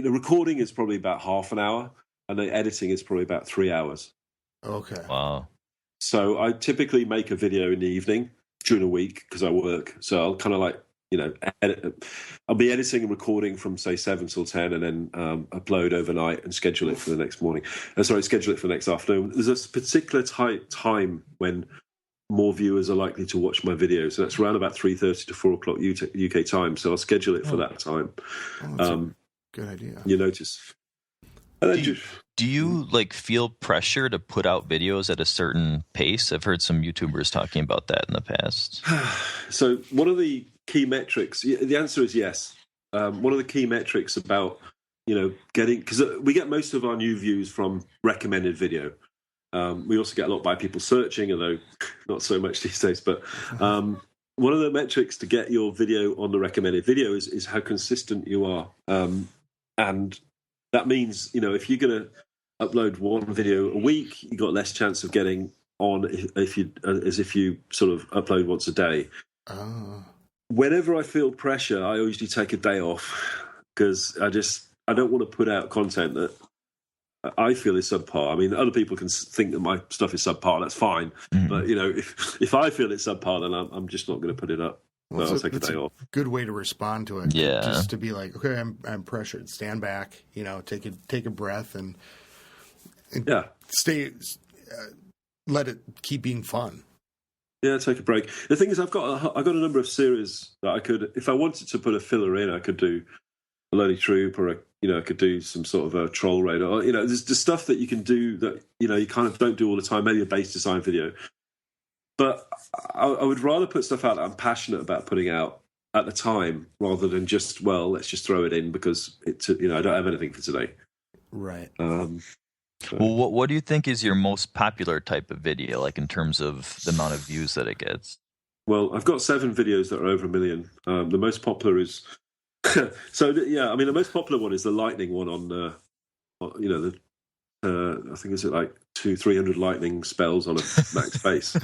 Speaker 3: recording is probably about half an hour, and the editing is probably about 3 hours.
Speaker 2: Okay.
Speaker 1: Wow.
Speaker 3: So I typically make a video in the evening during the week because I work. So I'll kind of edit. I'll be editing and recording from say 7 till 10, and then upload overnight and schedule it for the next morning. Schedule it for the next afternoon. There's a particular time when more viewers are likely to watch my videos. So that's around about 3:30 to 4 o'clock UK time. So I'll schedule it for that time.
Speaker 2: That's a good idea.
Speaker 3: You notice.
Speaker 1: Do you feel pressure to put out videos at a certain pace? I've heard some YouTubers talking about that in the past.
Speaker 3: So one of the key metrics, the answer is yes. One of the key metrics about getting, because we get most of our new views from recommended video. We also get a lot by people searching, although not so much these days. But one of the metrics to get your video on the recommended video is how consistent you are. And that means, if you're going to upload one video a week, you got less chance of getting on as if you sort of upload once a day.
Speaker 2: Oh.
Speaker 3: Whenever I feel pressure, I usually take a day off because I don't want to put out content that I feel is subpar. I mean, other people can think that my stuff is subpar. That's fine. Mm-hmm. But if I feel it's subpar, then I'm just not going to put it up. Well, I'll take a day off.
Speaker 2: Good way to respond to it.
Speaker 1: Yeah,
Speaker 2: just to be like, okay, I'm pressured. Stand back. Take a breath and stay. Let it keep being fun.
Speaker 3: Yeah, take a break. The thing is, I've got a number of series that I could, if I wanted to put a filler in, I could do a Lonely Troop, or I could do some sort of a troll raid, or there's the stuff that you can do that you kind of don't do all the time. Maybe a base design video, but I would rather put stuff out that I'm passionate about putting out at the time, rather than just let's just throw it in because I don't have anything for today.
Speaker 2: Right.
Speaker 1: Well, what do you think is your most popular type of video, like in terms of the amount of views that it gets?
Speaker 3: Well, I've got 7 videos that are over 1 million. The most popular is the most popular one is the lightning one on I think it's like 200-300 lightning spells on a max base.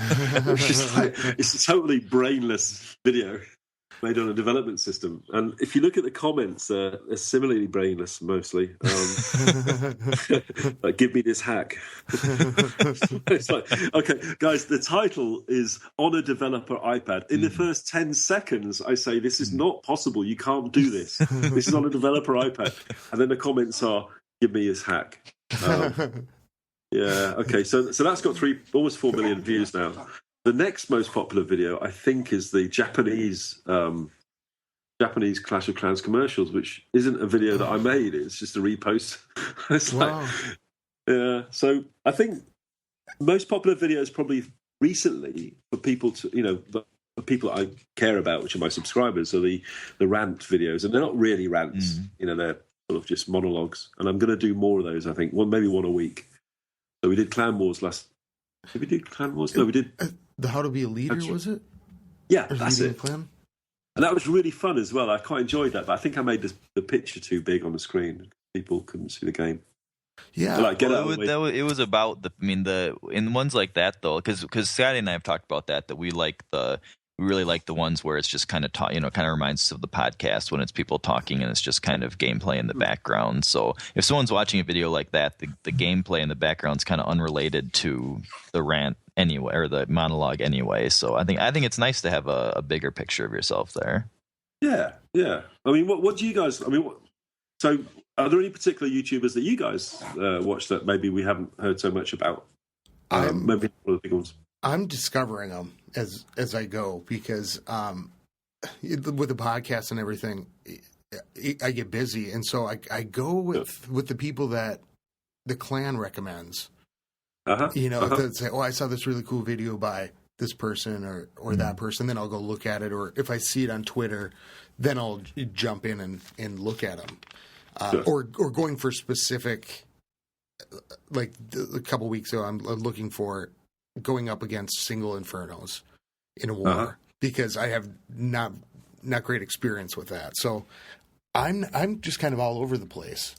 Speaker 3: It's a totally brainless video made on a development system, and if you look at the comments, they're similarly brainless mostly. Like, give me this hack. It's like, okay, guys, the title is on a developer iPad. In the first 10 seconds, I say this is not possible. You can't do this. This is on a developer iPad, and then the comments are, give me his hack. Yeah, okay, so that's got almost 4 million views now. The next most popular video, I think, is the Japanese Clash of Clans commercials, which isn't a video that I made. It's just a repost. It's
Speaker 2: wow.
Speaker 3: So I think most popular videos probably recently for people to, the people I care about, which are my subscribers, are the rant videos, and they're not really rants. They're sort of just monologues. And I'm going to do more of those. I think maybe one a week. So we did Clan Wars last. Did we do Clan Wars? No, we did.
Speaker 2: The How to Be a Leader, was it?
Speaker 3: Yeah, that's it. Clan? And that was really fun as well. I quite enjoyed that, but I think I made the picture too big on the screen. People couldn't see the game.
Speaker 2: Yeah,
Speaker 1: it was about in ones like that though, because Scotty and I have talked about that we really like the ones where it's just kind of kind of reminds us of the podcast when it's people talking and it's just kind of gameplay in the background. So if someone's watching a video like that, the gameplay in the background is kind of unrelated to the rant anyway, or the monologue anyway. So I think it's nice to have a bigger picture of yourself there.
Speaker 3: Yeah. I mean, what do you guys? I mean, so are there any particular YouTubers that you guys watch that maybe we haven't heard so much about? Maybe one of the big ones.
Speaker 2: I'm discovering them as I go because with the podcast and everything, I get busy, and so I go with the people that the clan recommends. That say, I saw this really cool video by this person or that person. Then I'll go look at it, or if I see it on Twitter, then I'll jump in and look at them. Or going for specific, like a couple weeks ago, I'm looking for going up against single infernos in a war because I have not great experience with that. So I'm just kind of all over the place.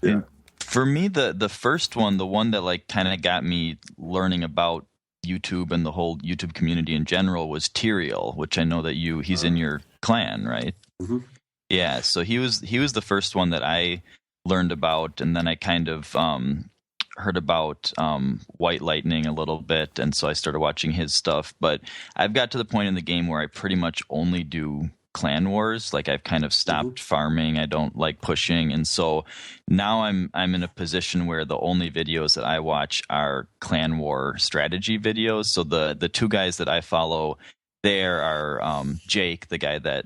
Speaker 1: Yeah. For me, the first one, the one that like kind of got me learning about YouTube and the whole YouTube community in general was Tyrael, which I know that he's in your clan, right?
Speaker 3: Mm-hmm.
Speaker 1: Yeah. So he was the first one that I learned about, and then I kind of heard about White Lightning a little bit, and so I started watching his stuff. But I've got to the point in the game where I pretty much only do clan wars. Like I've kind of stopped farming. I don't like pushing, and so now I'm in a position where the only videos that I watch are clan war strategy videos. So the two guys that I follow there are Jake, the guy that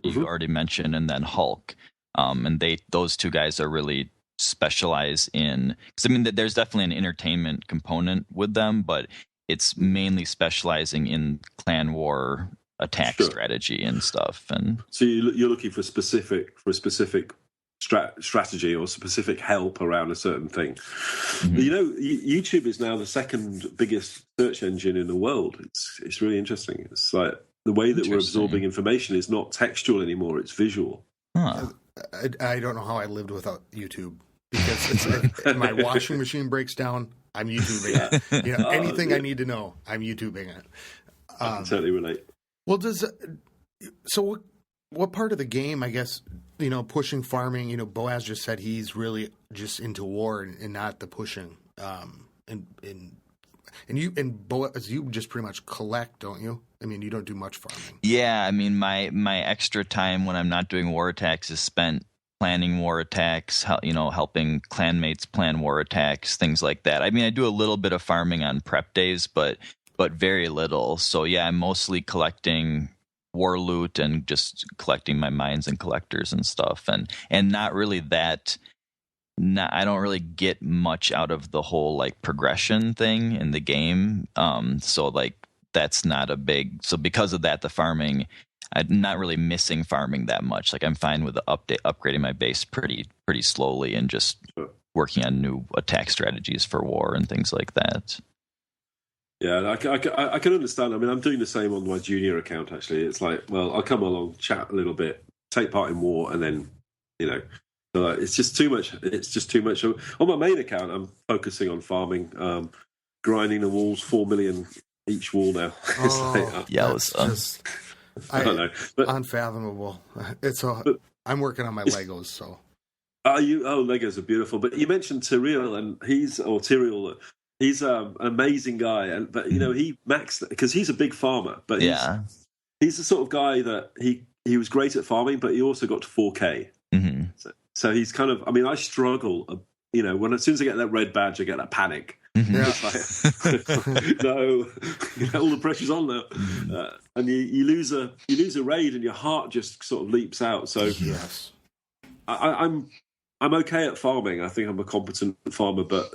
Speaker 1: you already mentioned, and then Hulk. And those two guys are really specialize in, because I mean there's definitely an entertainment component with them, but it's mainly specializing in clan war attack strategy and stuff. And
Speaker 3: so you're looking for a specific strategy or specific help around a certain thing. Mm-hmm. YouTube is now the second biggest search engine in the world. It's really interesting. It's like the way that we're absorbing information is not textual anymore; it's visual.
Speaker 1: Huh.
Speaker 2: I don't know how I lived without YouTube, because it's like my washing machine breaks down, I'm YouTubing it. Anything I need to know, I'm YouTubing it.
Speaker 3: I can totally relate.
Speaker 2: Well, so what part of the game, I guess, pushing farming, Boaz just said he's really just into war and not the pushing. And Boaz, you just pretty much collect, don't you? I mean, you don't do much farming.
Speaker 1: Yeah, I mean, my extra time when I'm not doing war attacks is spent planning war attacks, helping clanmates plan war attacks, things like that. I mean, I do a little bit of farming on prep days, but very little. So yeah, I'm mostly collecting war loot and just collecting my mines and collectors and stuff, and not really that. I don't really get much out of the whole like progression thing in the game. So like that's not a big. So because of that, the farming, I'm not really missing farming that much. Like I'm fine with upgrading my base pretty slowly and just working on new attack strategies for war and things like that.
Speaker 3: Yeah, I can understand. I mean, I'm doing the same on my junior account, actually. It's like, well, I'll come along, chat a little bit, take part in war, and then, so it's just too much. It's just too much. On my main account, I'm focusing on farming, grinding the walls, 4 million each wall now.
Speaker 2: I don't know. But, unfathomable. I'm working on my Legos, so.
Speaker 3: Legos are beautiful. But you mentioned Tyrael, and Tyrael. He's an amazing guy, but he maxed because he's a big farmer. But he's the sort of guy that he was great at farming, but he also got to 4K.
Speaker 1: Mm-hmm.
Speaker 3: So he's kind of. I mean, I struggle. When as soon as I get that red badge, I get that panic.
Speaker 1: Mm-hmm.
Speaker 3: It's like, no, all the pressure's on now, and you lose a raid, and your heart just sort of leaps out. So
Speaker 2: yes,
Speaker 3: I'm okay at farming. I think I'm a competent farmer, but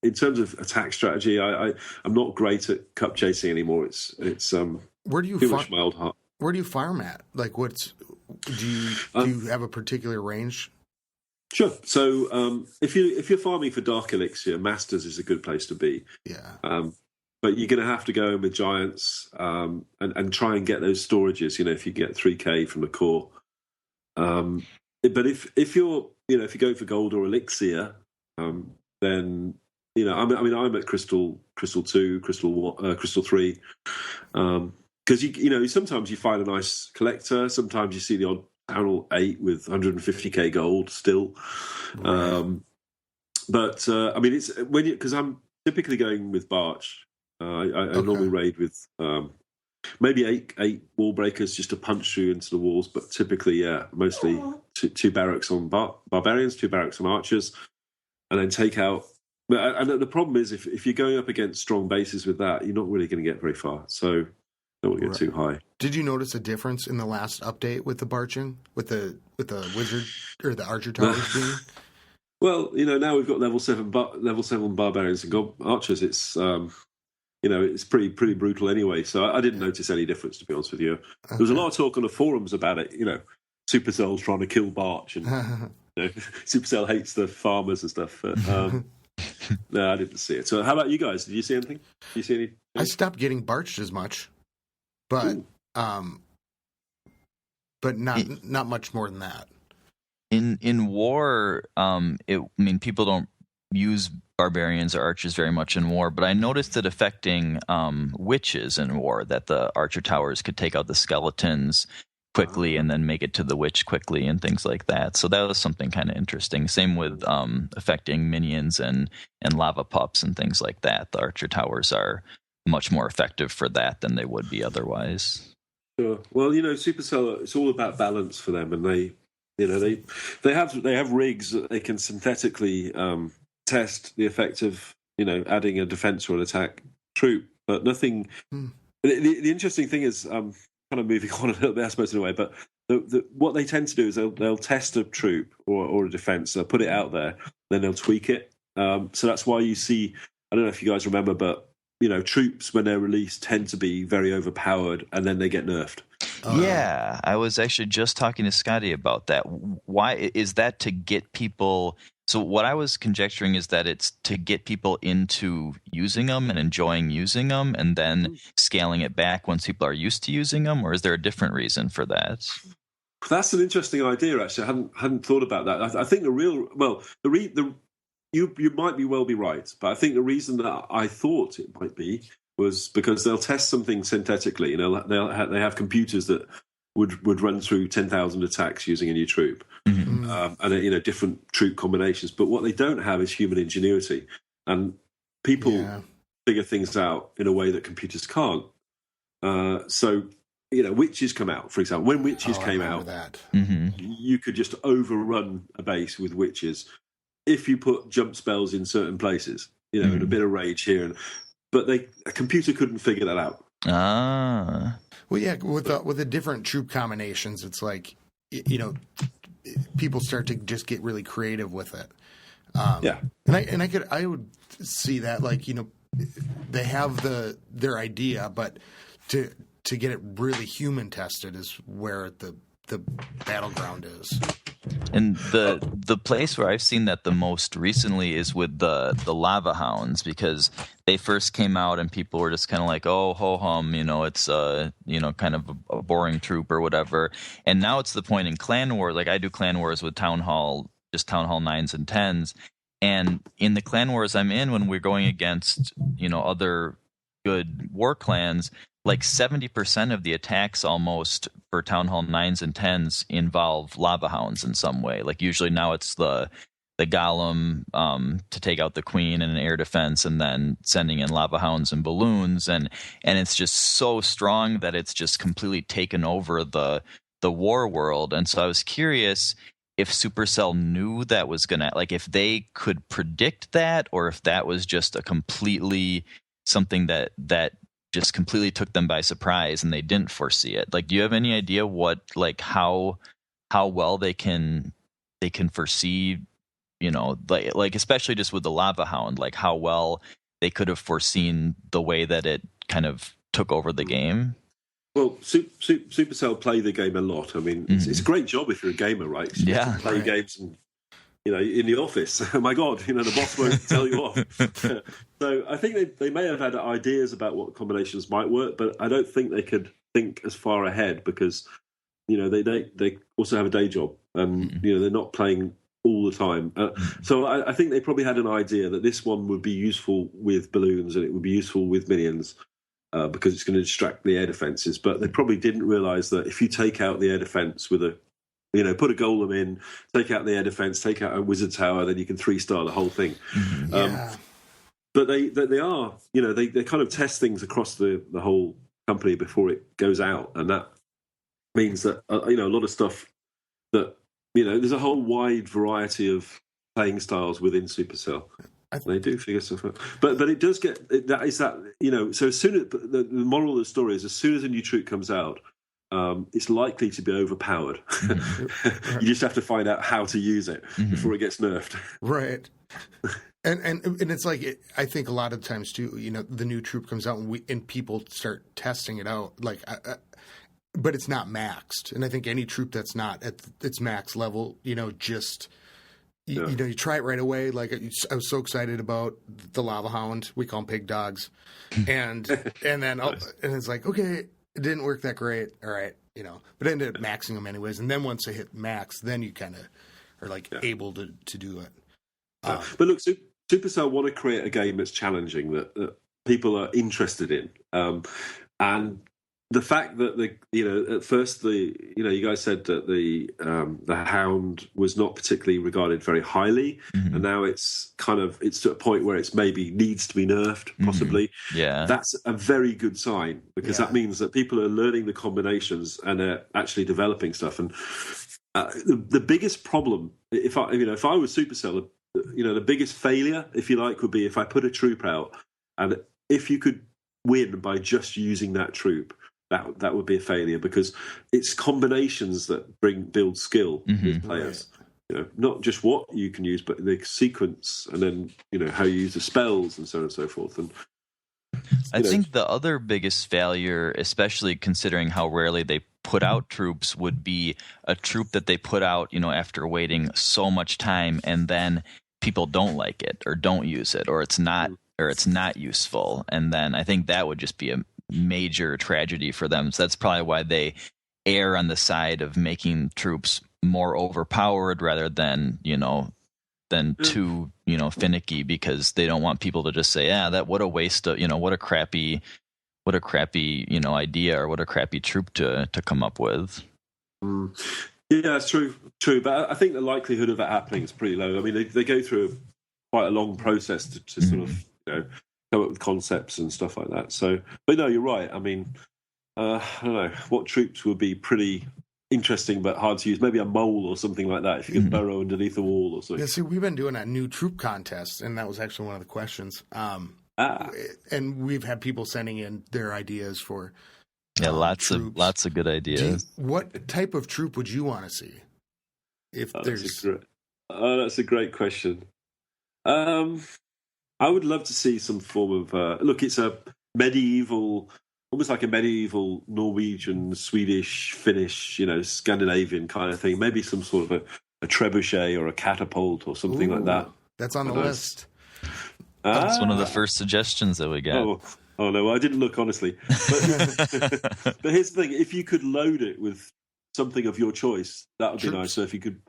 Speaker 3: in terms of attack strategy, I'm not great at cup chasing anymore. It's
Speaker 2: where do you
Speaker 3: too much mild heart.
Speaker 2: Where do you farm at? Like, do you have a particular range?
Speaker 3: Sure. So if you're farming for Dark Elixir, Masters is a good place to be.
Speaker 2: Yeah.
Speaker 3: But you're going to have to go in with Giants and try and get those storages. If you get 3K from the core. But if you're if you go for Gold or Elixir, then I'm at Crystal 2, Crystal 3, because sometimes you find a nice collector, sometimes you see the odd Channel 8 with 150k gold still,
Speaker 2: right.
Speaker 3: But it's because I'm typically going with Barch. I normally raid with maybe eight wall breakers just to punch through into the walls, but typically mostly two barracks on barbarians, 2 barracks on archers, and then take out. And the problem is, if you're going up against strong bases with that, you're not really going to get very far. So don't want to get too high.
Speaker 2: Did you notice a difference in the last update with the barching, with the wizard or the archer towers being?
Speaker 3: Well, now we've got level 7 barbarians and archers. It's it's pretty brutal anyway. So I didn't notice any difference, to be honest with you. There was a lot of talk on the forums about it. Supercell's trying to kill Barch, and Supercell hates the farmers and stuff. But, no, I didn't see it. So how about you guys? Did you see anything? Did you see anything?
Speaker 2: I stopped getting barched as much, but not much more than that.
Speaker 1: In war, people don't use barbarians or archers very much in war, but I noticed it affecting witches in war, that the archer towers could take out the skeletons quickly and then make it to the witch quickly and things like that. So that was something kind of interesting. Same with affecting minions and lava pups and things like that. The archer towers are much more effective for that than they would be otherwise.
Speaker 3: Sure. Well, Supercell, it's all about balance for them, and they have rigs that they can synthetically test the effect of adding a defense or an attack troop, but nothing. The interesting thing is, kind of moving on a little bit, I suppose, in a way, but what they tend to do is they'll test a troop or a defense, they'll put it out there, then they'll tweak it. So that's why you see, I don't know if you guys remember, but troops when they're released tend to be very overpowered, and then they get nerfed.
Speaker 1: Yeah, I was actually just talking to Scotty about that. Why is that to get people? So what I was conjecturing is that it's to get people into using them and enjoying using them, and then scaling it back once people are used to using them. Or is there a different reason for that?
Speaker 3: That's an interesting idea. Actually, I hadn't thought about that. I think you might well be right, but I think the reason that I thought it might be was because they'll test something synthetically. You know, they have computers that would run through 10,000 attacks using a new troop, and different troop combinations. But what they don't have is human ingenuity, and people figure things out in a way that computers can't. So, witches come out, for example. When witches came out, you could just overrun a base with witches if you put jump spells in certain places. And a bit of rage here but a computer couldn't figure that out.
Speaker 2: Well, yeah, with the different troop combinations, it's like, people start to just get really creative with it. And I would see that, like, they have their idea, but to get it really human tested is where the battleground is.
Speaker 1: And the place where I've seen that the most recently is with the lava hounds, because they first came out and people were just kind of like, oh, ho hum, it's kind of a boring troop or whatever. And now it's the point in clan wars, like I do clan wars with Town Hall 9s and 10s, and in the clan wars I'm in, when we're going against other good war clans, like 70% of the attacks almost for Town Hall 9s and 10s involve lava hounds in some way. Like usually now it's the golem to take out the queen in an air defense, and then sending in lava hounds and balloons, and it's just so strong that it's just completely taken over the war world. And so I was curious if Supercell knew that was gonna, like, if they could predict that, or if that was just a completely something that just completely took them by surprise and they didn't foresee it. Like, do you have any idea how well they can foresee, like especially just with the lava hound, like how well they could have foreseen the way that it kind of took over the game?
Speaker 3: Well, Supercell play the game a lot. I mean, it's a great job if you're a gamer, right? You have to play games and in the office. Oh my God, the boss won't tell you off. So I think they may have had ideas about what combinations might work, but I don't think they could think as far ahead because, they also have a day job and, they're not playing all the time. So I think they probably had an idea that this one would be useful with balloons and it would be useful with minions because it's going to distract the air defenses. But they probably didn't realise that if you take out the air defence with put a golem in, take out the air defense, take out a wizard tower, then you can 3-star the whole thing. But they are, they kind of test things across the whole company before it goes out, and that means that a lot of stuff that there's a whole wide variety of playing styles within Supercell. They do figure stuff out, but it does get So as soon as the moral of the story is, as soon as a new troop comes out, it's likely to be overpowered. You just have to find out how to use it before it gets nerfed.
Speaker 2: Right. And it's like, I think a lot of times too, the new troop comes out and people start testing it out, like, but it's not maxed. And I think any troop that's not at its max level, you try it right away. Like, I was so excited about the lava hound. We call them pig dogs, and then and it's like, okay, it didn't work that great. All right, but I ended up maxing them anyways. And then once they hit max, then you kind of are like able to do it.
Speaker 3: But look, Supercell want to create a game that's challenging, that people are interested in, and the fact that at first you guys said that the Hound was not particularly regarded very highly, and now it's to a point where it's maybe needs to be nerfed, possibly.
Speaker 1: Yeah,
Speaker 3: that's a very good sign, because that means that people are learning the combinations and they're actually developing stuff. And the biggest problem, if I was Supercell, the biggest failure, if you like, would be if I put a troop out, and if you could win by just using that troop, that would be a failure, because it's combinations that build skill with players. Right. Not just what you can use, but the sequence, and then how you use the spells and so on and so forth. And
Speaker 1: I think the other biggest failure, especially considering how rarely they put out troops, would be a troop that they put out, after waiting so much time, and then people don't like it or don't use it, or it's not useful. And then I think that would just be a major tragedy for them. So that's probably why they err on the side of making troops more overpowered rather than too finicky, because they don't want people to just say, what a waste of, what a crappy idea, or what a crappy troop to come up with.
Speaker 3: Yeah, that's true, but I think the likelihood of that happening is pretty low. I mean, they go through quite a long process to sort of come up with concepts and stuff like that. So, but no, you're right. I mean, I don't know what troops would be pretty interesting but hard to use. Maybe a mole or something like that, if you can burrow underneath a wall or something.
Speaker 2: Yeah, see, we've been doing a new troop contest, and that was actually one of the questions. And we've had people sending in their ideas for
Speaker 1: lots
Speaker 2: troops.
Speaker 1: of good ideas.
Speaker 2: What type of troop would you want to see?
Speaker 3: That's a great question. I would love to see some form of look. It's a medieval. Almost like a medieval Norwegian, Swedish, Finnish, Scandinavian kind of thing. Maybe some sort of a trebuchet or a catapult or something like that.
Speaker 2: That's on the list.
Speaker 1: That's one of the first suggestions that we got.
Speaker 3: Oh no, I didn't look, honestly. But here's the thing: if you could load it with something of your choice, that would be nice. So if you could,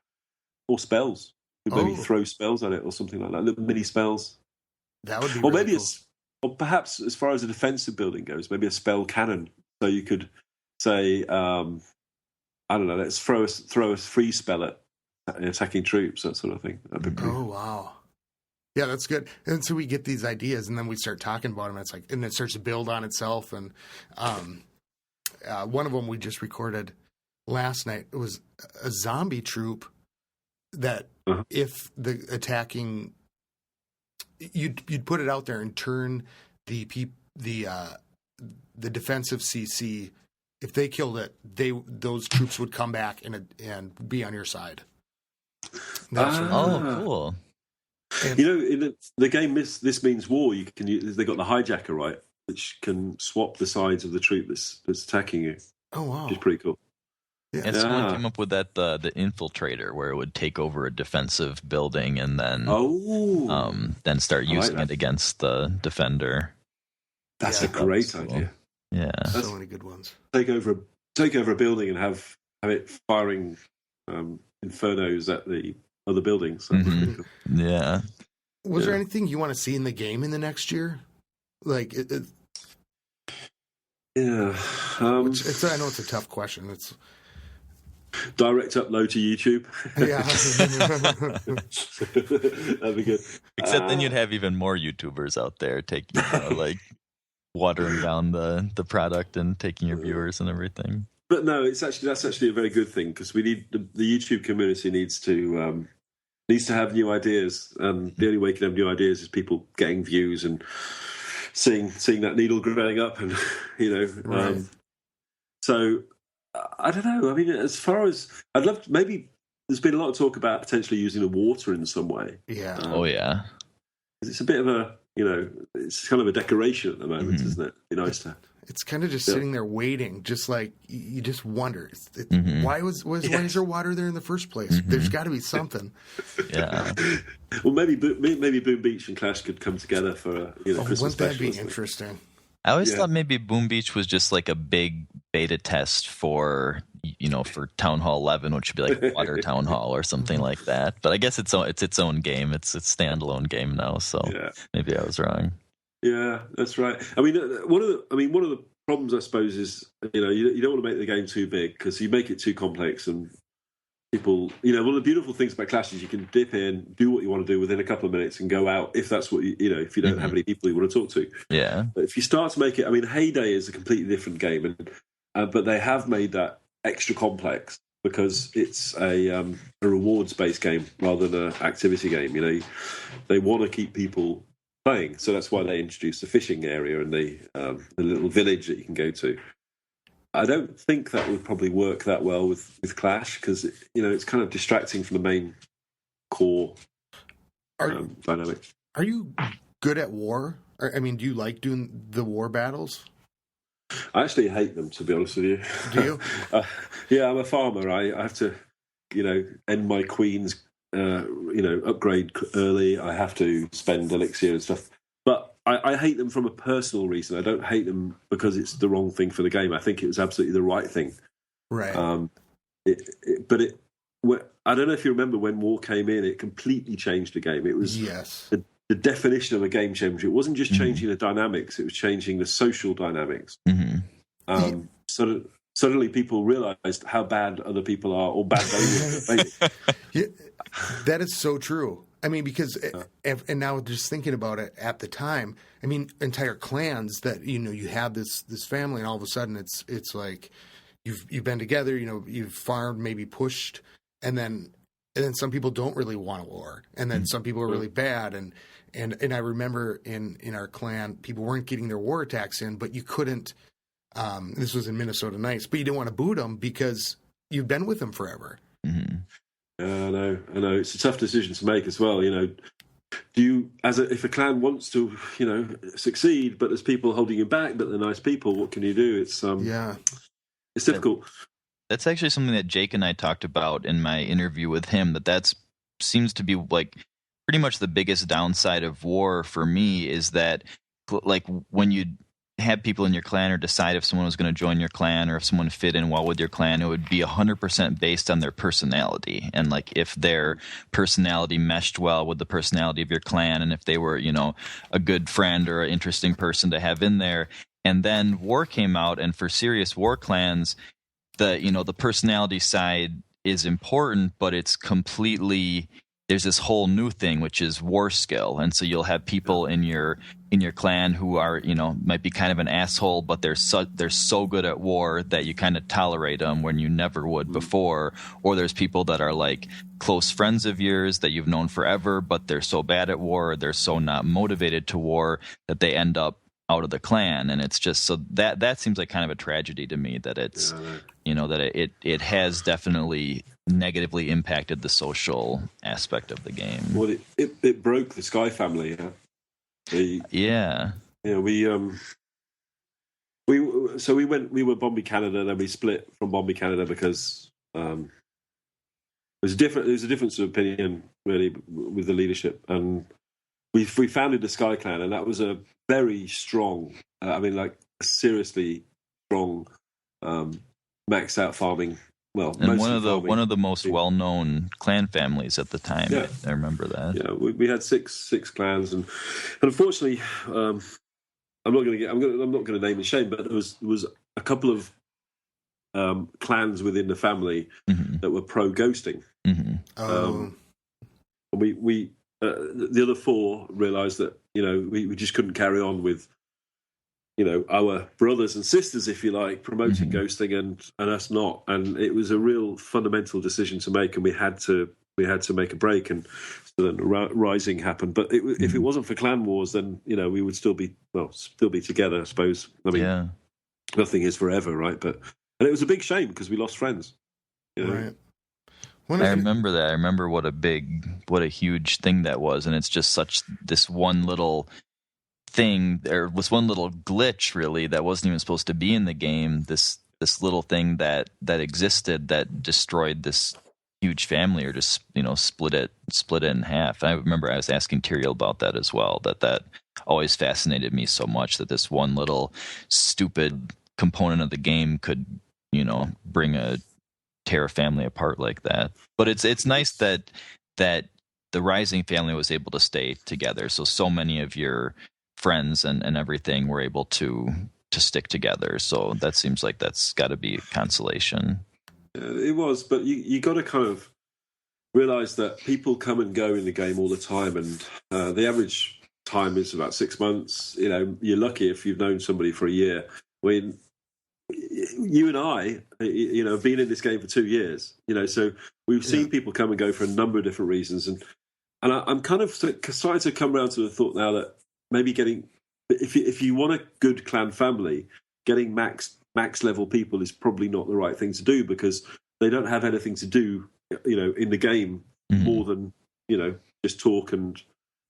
Speaker 3: or spells, maybe throw spells at it or something like that, little mini spells.
Speaker 2: That would be.
Speaker 3: Or
Speaker 2: really
Speaker 3: maybe
Speaker 2: cool.
Speaker 3: Or perhaps, as far as a defensive building goes, maybe a spell cannon. So you could say, I don't know, let's throw a free spell at attacking troops, that sort of thing. That'd be pretty.
Speaker 2: Oh wow, yeah, that's good. And so we get these ideas, and then we start talking about them. And it starts to build on itself. And one of them we just recorded last night. It was a zombie troop that if the attacking. You'd put it out there and turn the defensive CC. If they killed it, those troops would come back and be on your side.
Speaker 1: Cool.
Speaker 3: And, in the game This Means War, you can use, they got the hijacker, right, which can swap the sides of the troop that's attacking you.
Speaker 2: Oh wow,
Speaker 3: which is pretty cool.
Speaker 1: Yeah. And someone came up with that the infiltrator, where it would take over a defensive building and then then start using it against the defender.
Speaker 3: That's a great idea.
Speaker 1: Yeah,
Speaker 2: so many good ones.
Speaker 3: Take over a building and have it firing infernos at the other buildings. Cool.
Speaker 1: Yeah.
Speaker 2: Was there anything you want to see in the game in the next year? Like
Speaker 3: yeah,
Speaker 2: I know it's a tough question. It's
Speaker 3: direct upload to YouTube.
Speaker 2: Yeah.
Speaker 3: That'd be good.
Speaker 1: Except then you'd have even more YouTubers out there taking, like watering down the product and taking your viewers and everything.
Speaker 3: But no, that's actually a very good thing, because we need the YouTube community needs to have new ideas. The only way you can have new ideas is people getting views and seeing that needle growing up, and
Speaker 2: Right.
Speaker 3: So I don't know. I mean, as far as I'd love to, maybe there's been a lot of talk about potentially using the water in some way.
Speaker 2: Yeah.
Speaker 3: It's a bit of a, it's kind of a decoration at the moment, isn't it? It'd be nice to.
Speaker 2: It's kind of just sitting there waiting, just like you just wonder, why is there water there in the first place? There's got to be something.
Speaker 1: Yeah.
Speaker 3: Well, maybe Boom Beach and Clash could come together for a Christmas
Speaker 2: wouldn't that
Speaker 3: special.
Speaker 2: be interesting?
Speaker 1: I always thought maybe Boom Beach was just like a big beta test for Town Hall 11, which would be like Water Town Hall or something like that. But I guess it's its own game. It's a standalone game now. So maybe I was wrong.
Speaker 3: Yeah, that's right. I mean, one of the problems, I suppose, is you don't want to make the game too big, because you make it too complex, and people, one of the beautiful things about Clash is you can dip in, do what you want to do within a couple of minutes, and go out if that's what if you don't have any people you want to talk to.
Speaker 1: Yeah.
Speaker 3: But if you start to make it, I mean, Heyday is a completely different game, and but they have made that extra complex because it's a rewards-based game rather than an activity game. They want to keep people playing, so that's why they introduced the fishing area and the little village that you can go to. I don't think that would probably work that well with Clash, because it's kind of distracting from the main core dynamic.
Speaker 2: Are you good at war? I mean, do you like doing the war battles?
Speaker 3: I actually hate them, to be honest with you.
Speaker 2: Do you?
Speaker 3: Yeah, I'm a farmer. I have to, end my queen's, upgrade early. I have to spend elixir and stuff. But I hate them from a personal reason. I don't hate them because it's the wrong thing for the game. I think it was absolutely the right thing.
Speaker 2: Right.
Speaker 3: I don't know if you remember when war came in, it completely changed the game. It was the definition of a game changer. It wasn't just changing the dynamics; it was changing the social dynamics. So suddenly people realized how bad other people are, or bad they were.
Speaker 2: Yeah, that is so true. I mean, because and now just thinking about it at the time, I mean, entire clans that you have this family, and all of a sudden it's like you've been together, you've farmed, maybe pushed, and then some people don't really want a war, and then some people are really bad, and I remember in our clan, people weren't getting their war attacks in, but you couldn't. This was in Minnesota Nights, but you didn't want to boot them because you've been with them forever.
Speaker 3: Mm-hmm. I know. It's a tough decision to make as well. Do you, if a clan wants to, succeed, but there's people holding you back, but they're nice people, what can you do? It's it's difficult.
Speaker 1: That's actually something that Jake and I talked about in my interview with him. That seems to be like pretty much the biggest downside of war for me is that like when you have people in your clan or decide if someone was going to join your clan or if someone fit in well with your clan, it would be 100% based on their personality. And like if their personality meshed well with the personality of your clan, and if they were, a good friend or an interesting person to have in there. And then war came out, and for serious war clans, the personality side is important, but it's completely, there's this whole new thing, which is war skill. And so you'll have people in your clan who are, might be kind of an asshole, but they're so good at war that you kind of tolerate them when you never would before. Or there's people that are like close friends of yours that you've known forever, but they're so bad at war, they're so not motivated to war that they end up out of the clan. And it's just, so that seems like kind of a tragedy to me, that it's, that it has definitely negatively impacted the social aspect of the game.
Speaker 3: Well, it broke the Sky family.
Speaker 1: Yeah.
Speaker 3: We were Bombay Canada, then we split from Bombay Canada because there's a difference of opinion really with the leadership, and we founded the Sky Clan, and that was a very strong, seriously strong, maxed out farming. Well,
Speaker 1: and one of the most well known clan families at the time. Yeah. I remember that.
Speaker 3: Yeah, we had six clans, and unfortunately, I'm not going to name and shame, but there was a couple of clans within the family that were pro ghosting. We the other four realised that we just couldn't carry on with our brothers and sisters, if you like, promoting ghosting and us not. And it was a real fundamental decision to make, and we had to make a break. And so then Rising happened. But if it wasn't for clan wars, then we would still be together, I suppose. I mean, nothing is forever, right? And it was a big shame because we lost friends.
Speaker 2: Right.
Speaker 1: I remember that. I remember what a huge thing that was, and it's just this one little thing. There was one little glitch, really, that wasn't even supposed to be in the game. This little thing that existed that destroyed this huge family, or just split it in half. I remember I was asking Tyrael about that as well. That always fascinated me so much, that this one little stupid component of the game could tear a family apart like that. But it's nice that the Rising family was able to stay together. So many of your friends and everything were able to stick together. So that seems like that's got to be a consolation.
Speaker 3: It was, but you got to kind of realize that people come and go in the game all the time, and the average time is about 6 months. You're lucky if you've known somebody for a year. When you and I, have been in this game for 2 years, so we've seen people come and go for a number of different reasons, and I'm kind of starting to come around to the thought now that maybe if you want a good clan family, getting max level people is probably not the right thing to do, because they don't have anything to do, in the game more than just talk and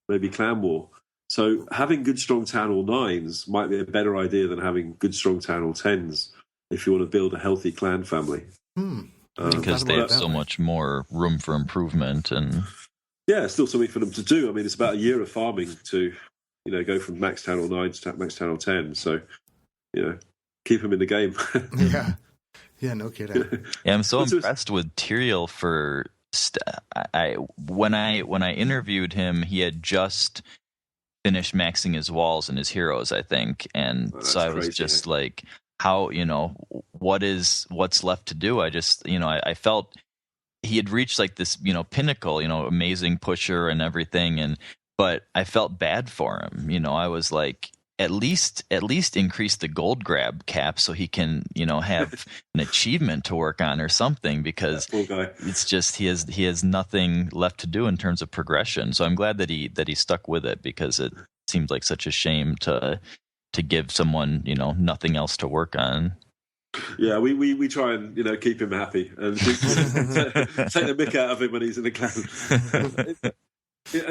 Speaker 3: maybe clan war. So having good, strong Town Hall 9s might be a better idea than having good, strong Town Hall 10s if you want to build a healthy clan family.
Speaker 1: Because they have so much more room for improvement. And
Speaker 3: yeah, it's still something for them to do. I mean, it's about a year of farming to, go from max Town Hall 9 to max Town Hall 10. So, keep them in the game.
Speaker 2: Yeah, no kidding.
Speaker 1: Yeah, I'm so impressed with Tyrael for... when I interviewed him, he had just finished maxing his walls and his heroes, I think, and so I was just like, how, what's left to do? I just, I felt he had reached like this, pinnacle, amazing pusher and everything, but I felt bad for him. I was like, at least increase the gold grab cap so he can, have an achievement to work on or something, because it's just he has nothing left to do in terms of progression. So I'm glad that he stuck with it, because it seems like such a shame to give someone, nothing else to work on.
Speaker 3: Yeah, we try and keep him happy and take the mick out of him when he's in the clan.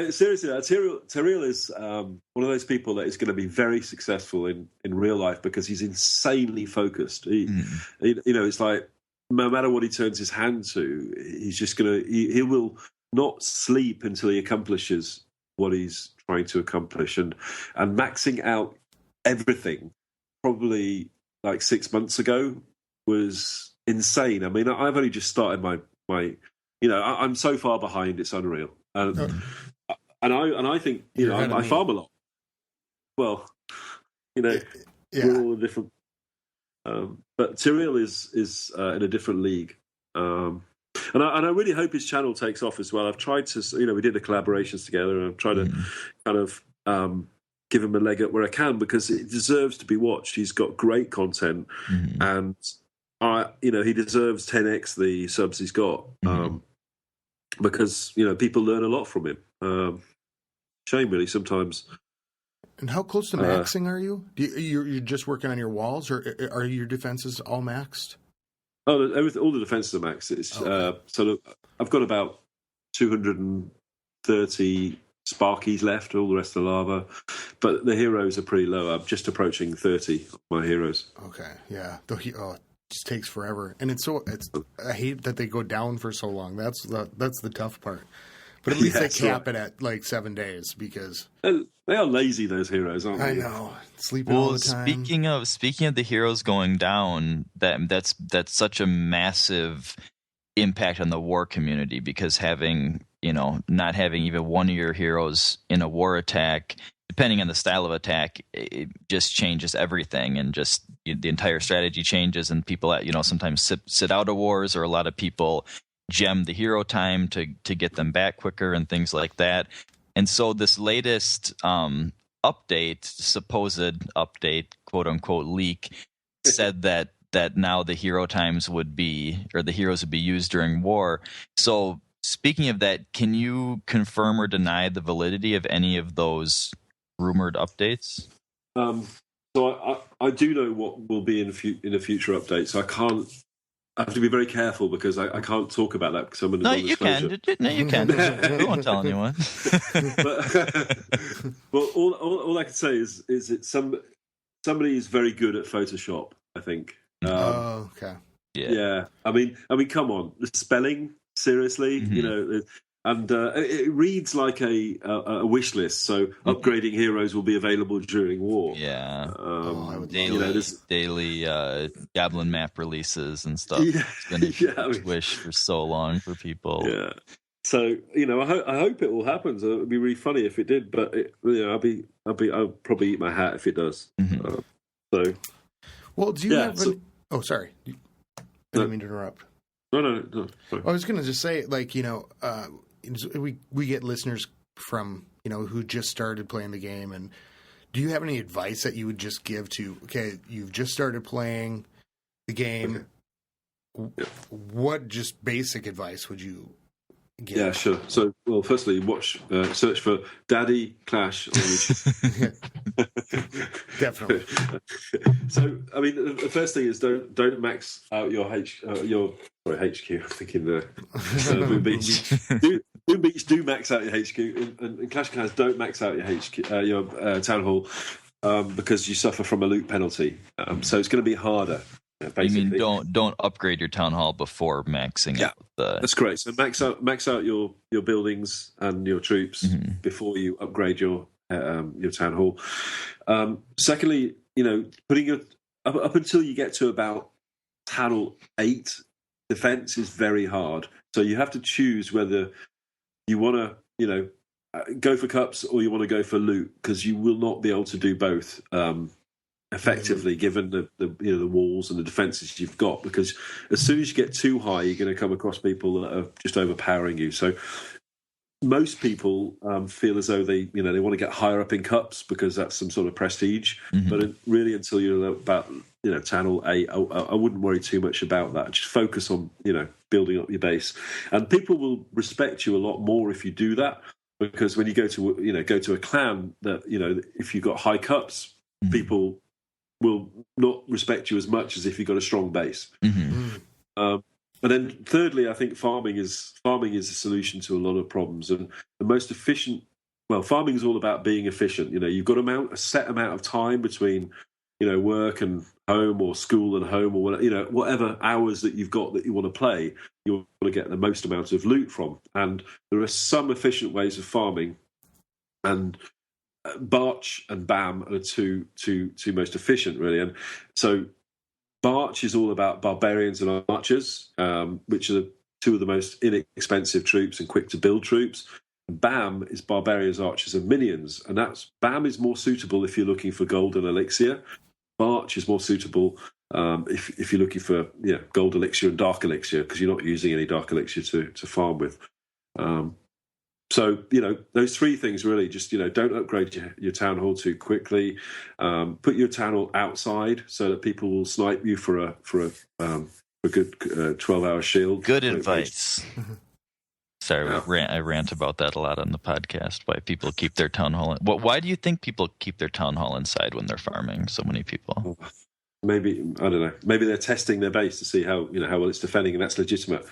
Speaker 3: Seriously, Tyrael is one of those people that is going to be very successful in real life, because he's insanely focused. It's like no matter what he turns his hand to, he's just he will not sleep until he accomplishes what he's trying to accomplish. And maxing out everything probably like 6 months ago was insane. I mean, I've only just started my I'm so far behind, it's unreal. And I think I farm a lot. Well, we're all different. But Tyrael is in a different league, and I really hope his channel takes off as well. I've tried to, we did the collaborations together, and I've tried to kind of give him a leg up where I can, because it deserves to be watched. He's got great content, and he deserves 10x the subs he's got. Because people learn a lot from him. Shame, really, sometimes.
Speaker 2: And how close to maxing are you? You're just working on your walls, or are your defenses all maxed?
Speaker 3: Oh, all the defenses are maxed. It's so I've got about 230 Sparkies left. All the rest are lava, but the heroes are pretty low. I'm just approaching 30 of my heroes.
Speaker 2: Okay, yeah. It just takes forever, and I hate that they go down for so long. That's the tough part. But at least they cap it at like 7 days, because
Speaker 3: they are lazy, those heroes, aren't they?
Speaker 2: I know, sleeping all the time.
Speaker 1: Speaking of the heroes going down, that's such a massive impact on the war community, because not having even one of your heroes in a war attack, depending on the style of attack, it just changes everything, and just the entire strategy changes, and people sometimes sit out of wars, or a lot of people gem the hero time to get them back quicker and things like that. And so this latest supposed update, quote unquote leak, said that now the hero times the heroes would be used during war. So speaking of that, can you confirm or deny the validity of any of those rumored updates?
Speaker 3: So I do know what will be in a future update. So I have to be very careful, because I can't talk about that, because I'm under non-disclosure.
Speaker 1: No, you can. I won't tell anyone.
Speaker 3: But, well, all I can say is that somebody is very good at Photoshop, I think.
Speaker 2: Okay.
Speaker 3: Yeah. I mean, come on, the spelling, seriously, and it reads like a wish list. So upgrading heroes will be available during war.
Speaker 1: Yeah,
Speaker 3: daily
Speaker 1: Goblin map releases and stuff.
Speaker 3: Yeah,
Speaker 1: it's been a huge wish for so long for people.
Speaker 3: Yeah. So I hope it will happen. So it would be really funny if it did. But I'll probably eat my hat if it does.
Speaker 2: Well, do you have? Oh, sorry. I didn't mean to interrupt.
Speaker 3: No. Sorry.
Speaker 2: I was going to just say, we get listeners from, who just started playing the game. And do you have any advice that you would just give to, you've just started playing the game. Okay. What just basic advice would you give?
Speaker 3: Yeah, sure. So, well, firstly, search for Daddy Clash on YouTube.
Speaker 2: Definitely.
Speaker 3: So, I mean, the first thing is don't max out your HQ. I'm thinking the Moon Beach. Boom Beach do max out your HQ, and Clash of Clans don't max out your HQ, your town hall, because you suffer from a loot penalty. So it's going to be harder. Basically.
Speaker 1: You mean don't upgrade your town hall before maxing out the...
Speaker 3: That's correct. So max out your buildings and your troops before you upgrade your town hall. Secondly, putting your up until you get to about Channel 8, defense is very hard. So you have to choose whether you want to, go for cups or you want to go for loot, because you will not be able to do both effectively, given the walls and the defenses you've got. Because as soon as you get too high, you're going to come across people that are just overpowering you. So most people feel as though they want to get higher up in cups because that's some sort of prestige. But really, until you're about Channel 8, I wouldn't worry too much about that. Just focus on building up your base, and people will respect you a lot more if you do that. Because when you go to a clan that if you've got high cups, people will not respect you as much as if you've got a strong base. And then thirdly, I think farming is a solution to a lot of problems. And the most efficient, farming is all about being efficient. You've got a set amount of time between, work and home, or school and home, or whatever hours that you've got that you want to play, you want to get the most amount of loot from. And there are some efficient ways of farming, and Barch and Bam are the two most efficient, really. And so Barch is all about barbarians and archers, which are two of the most inexpensive troops and quick to build troops. BAM is barbarians, archers, and minions, and BAM is more suitable if you're looking for gold and elixir. Barch is more suitable if you're looking for gold elixir and dark elixir, because you're not using any dark elixir to farm with. So those three things really. Just don't upgrade your town hall too quickly. Put your town hall outside so that people will snipe you for a good 12-hour shield.
Speaker 1: Good advice. Sorry, I rant about that a lot on the podcast. Why people keep their town hall? Why do you think people keep their town hall inside when they're farming? So many people.
Speaker 3: Maybe I don't know. Maybe they're testing their base to see how well it's defending, and that's legitimate.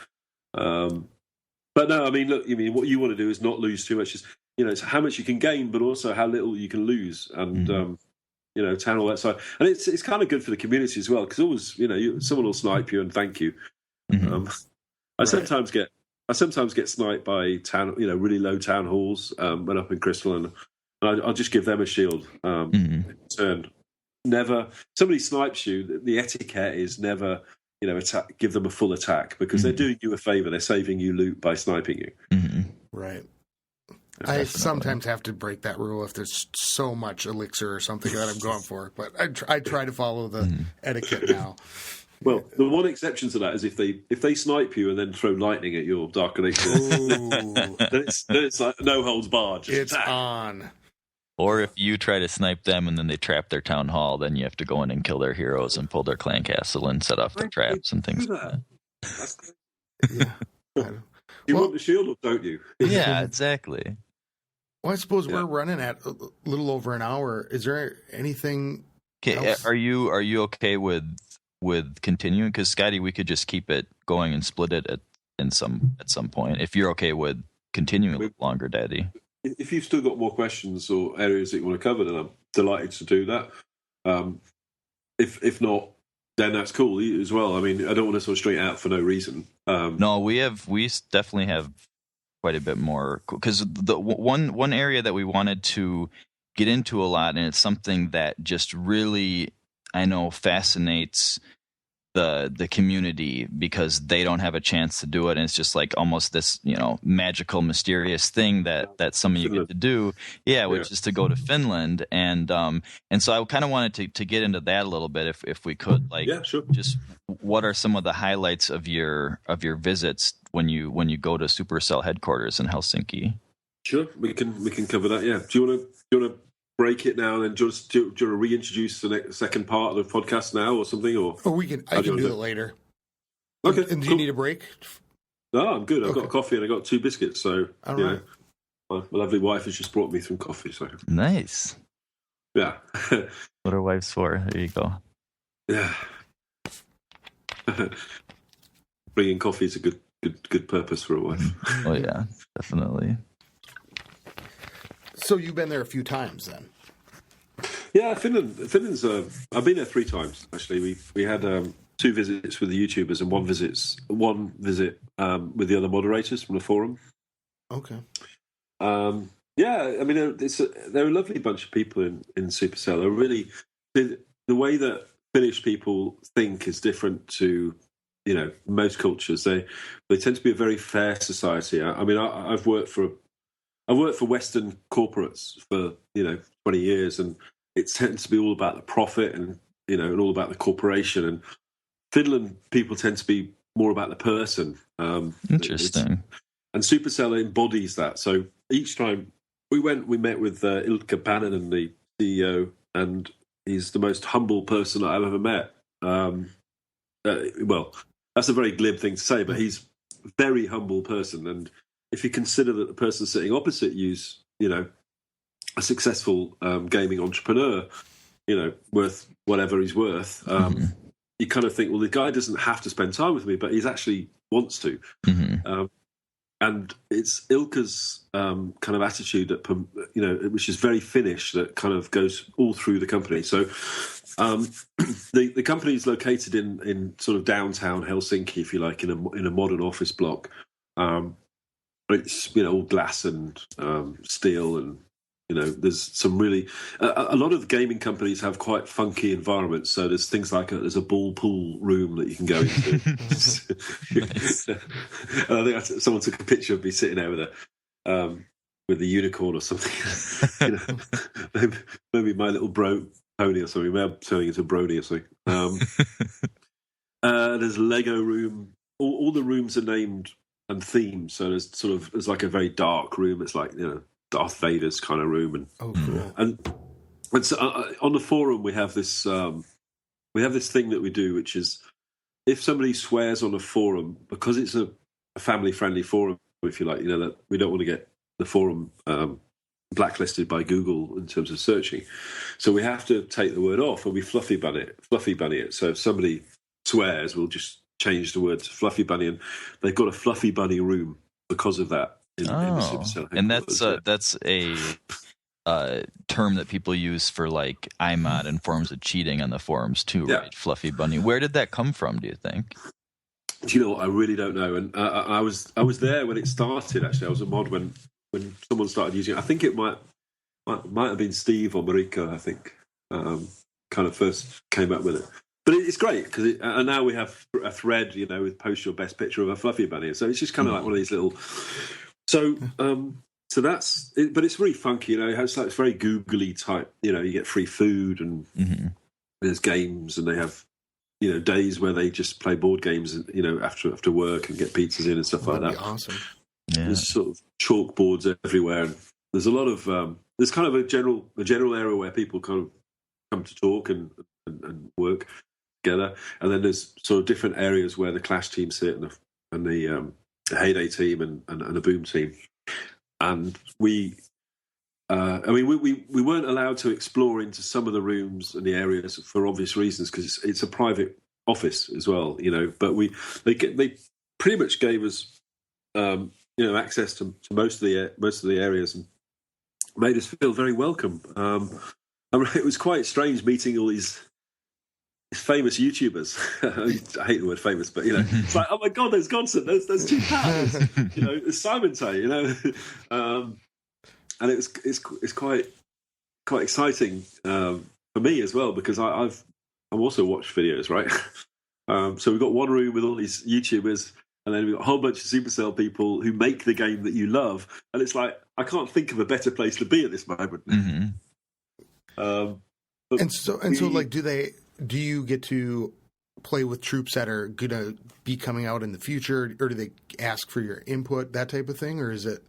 Speaker 3: But no, I mean, look. What you want to do is not lose too much. It's how much you can gain, but also how little you can lose. And town hall outside, and it's kind of good for the community as well, because always someone will snipe you and thank you. I sometimes get sniped by really low town halls when up in Crystal, and I'll just give them a shield in turn. Never somebody snipes you. The etiquette is never attack, give them a full attack, because they're doing you a favor. They're saving you loot by sniping you.
Speaker 2: Right. I sometimes have to break that rule if there's so much elixir or something that I'm going for, but I try to follow the etiquette now.
Speaker 3: Well, the one exception to that is if they snipe you and then throw lightning at your dark elixir, then it's like no holds barred. Just
Speaker 2: it's
Speaker 3: attack.
Speaker 2: On.
Speaker 1: Or if you try to snipe them and then they trap their town hall, then you have to go in and kill their heroes and pull their clan castle and set off the traps and things like that.
Speaker 3: That's great.
Speaker 2: Yeah.
Speaker 3: You want the shield or don't you?
Speaker 1: Yeah, exactly.
Speaker 2: Well, I suppose we're running at a little over an hour. Is there anything else?
Speaker 1: Are you okay with continuing? Because Scotty, we could just keep it going and split it at some point. If you're okay with continuing longer, Daddy.
Speaker 3: If you've still got more questions or areas that you want to cover, then I'm delighted to do that. If not, then that's cool as well. I mean, I don't want to sort of straight out for no reason.
Speaker 1: No, we definitely have quite a bit more, because the one area that we wanted to get into a lot, and it's something that just really, I know, fascinates the community, because they don't have a chance to do it, and it's just like almost this magical, mysterious thing that some of you get to do, which is to go to Finland, and so I kind of wanted to get into that a little bit if we could, sure. Just what are some of the highlights of your visits when you go to Supercell headquarters in Helsinki?
Speaker 3: Sure, we can cover that. Yeah, do you want to break it now, and then do you want to reintroduce the second part of the podcast now, or something? Or
Speaker 2: I can do it later.
Speaker 3: Okay.
Speaker 2: And do you need a break?
Speaker 3: No, I'm good. I've got coffee and I got 2 biscuits. So
Speaker 2: all right.
Speaker 3: My lovely wife has just brought me some coffee. So
Speaker 1: nice.
Speaker 3: Yeah.
Speaker 1: What are wives for? There you go.
Speaker 3: Yeah. Bringing coffee is a good good purpose for a wife.
Speaker 1: Oh yeah, definitely.
Speaker 2: So you've been there a few times then?
Speaker 3: Yeah, Finland's. I've been there 3 times actually. We had 2 visits with the YouTubers and one visit with the other moderators from the forum.
Speaker 2: Okay.
Speaker 3: Yeah, I mean they're a lovely bunch of people in Supercell. They're really the way that Finnish people think is different to most cultures. They tend to be a very fair society. I mean I've worked for Western corporates for 20 years, and it tends to be all about the profit and and all about the corporation. And Finland people tend to be more about the person.
Speaker 1: Interesting.
Speaker 3: And Supercell embodies that. So each time we met with Ilkka Paananen, the CEO, and he's the most humble person I've ever met. Well, that's a very glib thing to say, but he's a very humble person. And if you consider that the person sitting opposite you's, a successful gaming entrepreneur, worth whatever he's worth, you kind of think, well, the guy doesn't have to spend time with me, but he's actually wants to. And it's Ilkka's kind of attitude that, which is very Finnish, that kind of goes all through the company. So the company is located in sort of downtown Helsinki, if you like, in a modern office block. It's all glass and steel, and there's some really a lot of gaming companies have quite funky environments. So there's things like there's a ball pool room that you can go into. And I think someone took a picture of me sitting there with a unicorn or something. Maybe my little pony or something. Maybe I'm turning into a brony or something. There's a Lego room. All the rooms are named and themed. So there's like a very dark room. It's like Darth Vader's kind of room, and
Speaker 2: cool.
Speaker 3: And so on the forum we have this thing that we do, which is if somebody swears on a forum, because it's a family-friendly forum, if you like, that we don't want to get the forum blacklisted by Google in terms of searching, so we have to take the word off, and we fluffy bunny it. So if somebody swears, we'll just change the word to fluffy bunny, and they've got a fluffy bunny room because of that.
Speaker 1: And that's a term that people use for like iMod and forms of cheating on the forums too, right? Fluffy bunny. Where did that come from, do you think?
Speaker 3: Do you know what? I really don't know. And I was there when it started. Actually, I was a mod when someone started using it. I think it might have been Steve or Mariko. I think kind of first came up with it. But it's great because and now we have a thread, with post your best picture of a fluffy bunny. So it's just kind of like one of these little. So that's it, but it's really funky, it's very googly type. You get free food, and there's games, and they have days where they just play board games, after work, and get pizzas in and stuff like that.
Speaker 2: Awesome.
Speaker 1: Yeah.
Speaker 3: There's sort of chalkboards everywhere, and there's a lot of there's kind of a general area where people kind of come to talk and work together, and then there's sort of different areas where the Clash team sit and the Heyday team and a Boom team. And we weren't allowed to explore into some of the rooms and the areas for obvious reasons, because it's a private office as well, But they pretty much gave us access to most of the areas, and made us feel very welcome. It was quite strange meeting all these famous YouTubers. I hate the word famous, but it's like, oh my god, there's Godson, there's Jim Pat, there's Simon Tay, and it's quite exciting for me as well, because I've also watched videos, right? So we've got one room with all these YouTubers, and then we've got a whole bunch of Supercell people who make the game that you love, and it's like I can't think of a better place to be at this moment.
Speaker 2: Do you get to play with troops that are going to be coming out in the future, or do they ask for your input, that type of thing, or is it?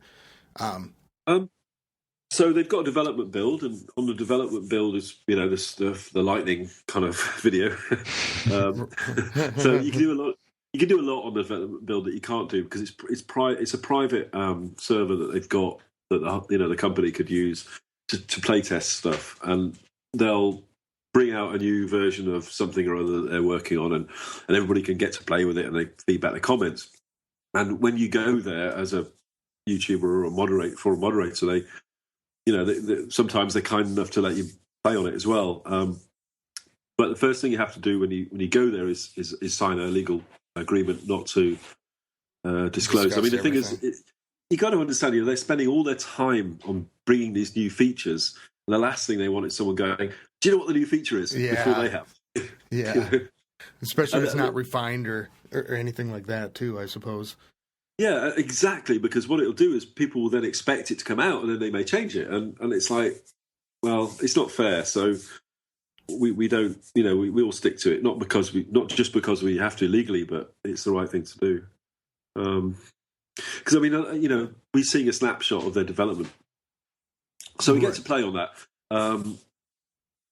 Speaker 3: So they've got a development build, and on the development build is the lightning kind of video. So you can do a lot. You can do a lot on the development build that you can't do because it's a private server that they've got that the company could use to play test stuff, and they'll bring out a new version of something or other that they're working on, and everybody can get to play with it, and they feed back the comments. And when you go there as a YouTuber or a moderator, they, sometimes they're kind enough to let you play on it as well. But the first thing you have to do when you go there is sign a legal agreement not to disclose. I mean, the thing is, you got to understand, they're spending all their time on bringing these new features, and the last thing they want is someone going, "Do you know what the new feature is?" Before they have.
Speaker 2: Yeah, especially if it's not refined or anything like that, too. I suppose.
Speaker 3: Yeah, exactly. Because what it'll do is people will then expect it to come out, and then they may change it, and it's like, well, it's not fair. So we don't, we all stick to it, not just because we have to legally, but it's the right thing to do. Because I mean, we're seeing a snapshot of their development, so we get to play on that.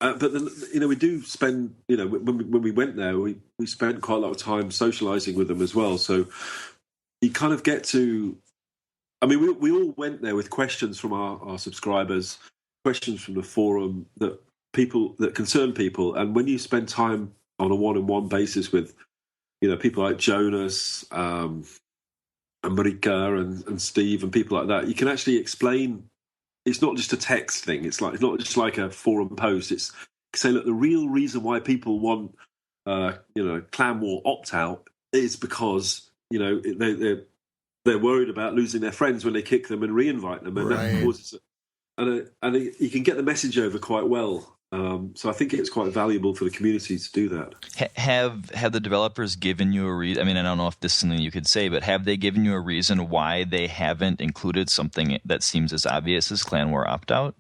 Speaker 3: But then, we do spend, when we went there, we spent quite a lot of time socialising with them as well. So you kind of get to, I mean, we all went there with questions from our subscribers, questions from the forum that concern people, and when you spend time on a one-on-one basis with, people like Jonas, and Marika and Steve and people like that, you can actually explain. It's not just a text thing. It's not just like a forum post. It's say, look, the real reason why people want, Clan War opt out is because they're worried about losing their friends when they kick them and re-invite them, and that causes and you can get the message over quite well. So I think it's quite valuable for the community to do that.
Speaker 1: Have the developers given you a reason? I mean, I don't know if this is something you could say, but have they given you a reason why they haven't included something that seems as obvious as Clan War opt-out?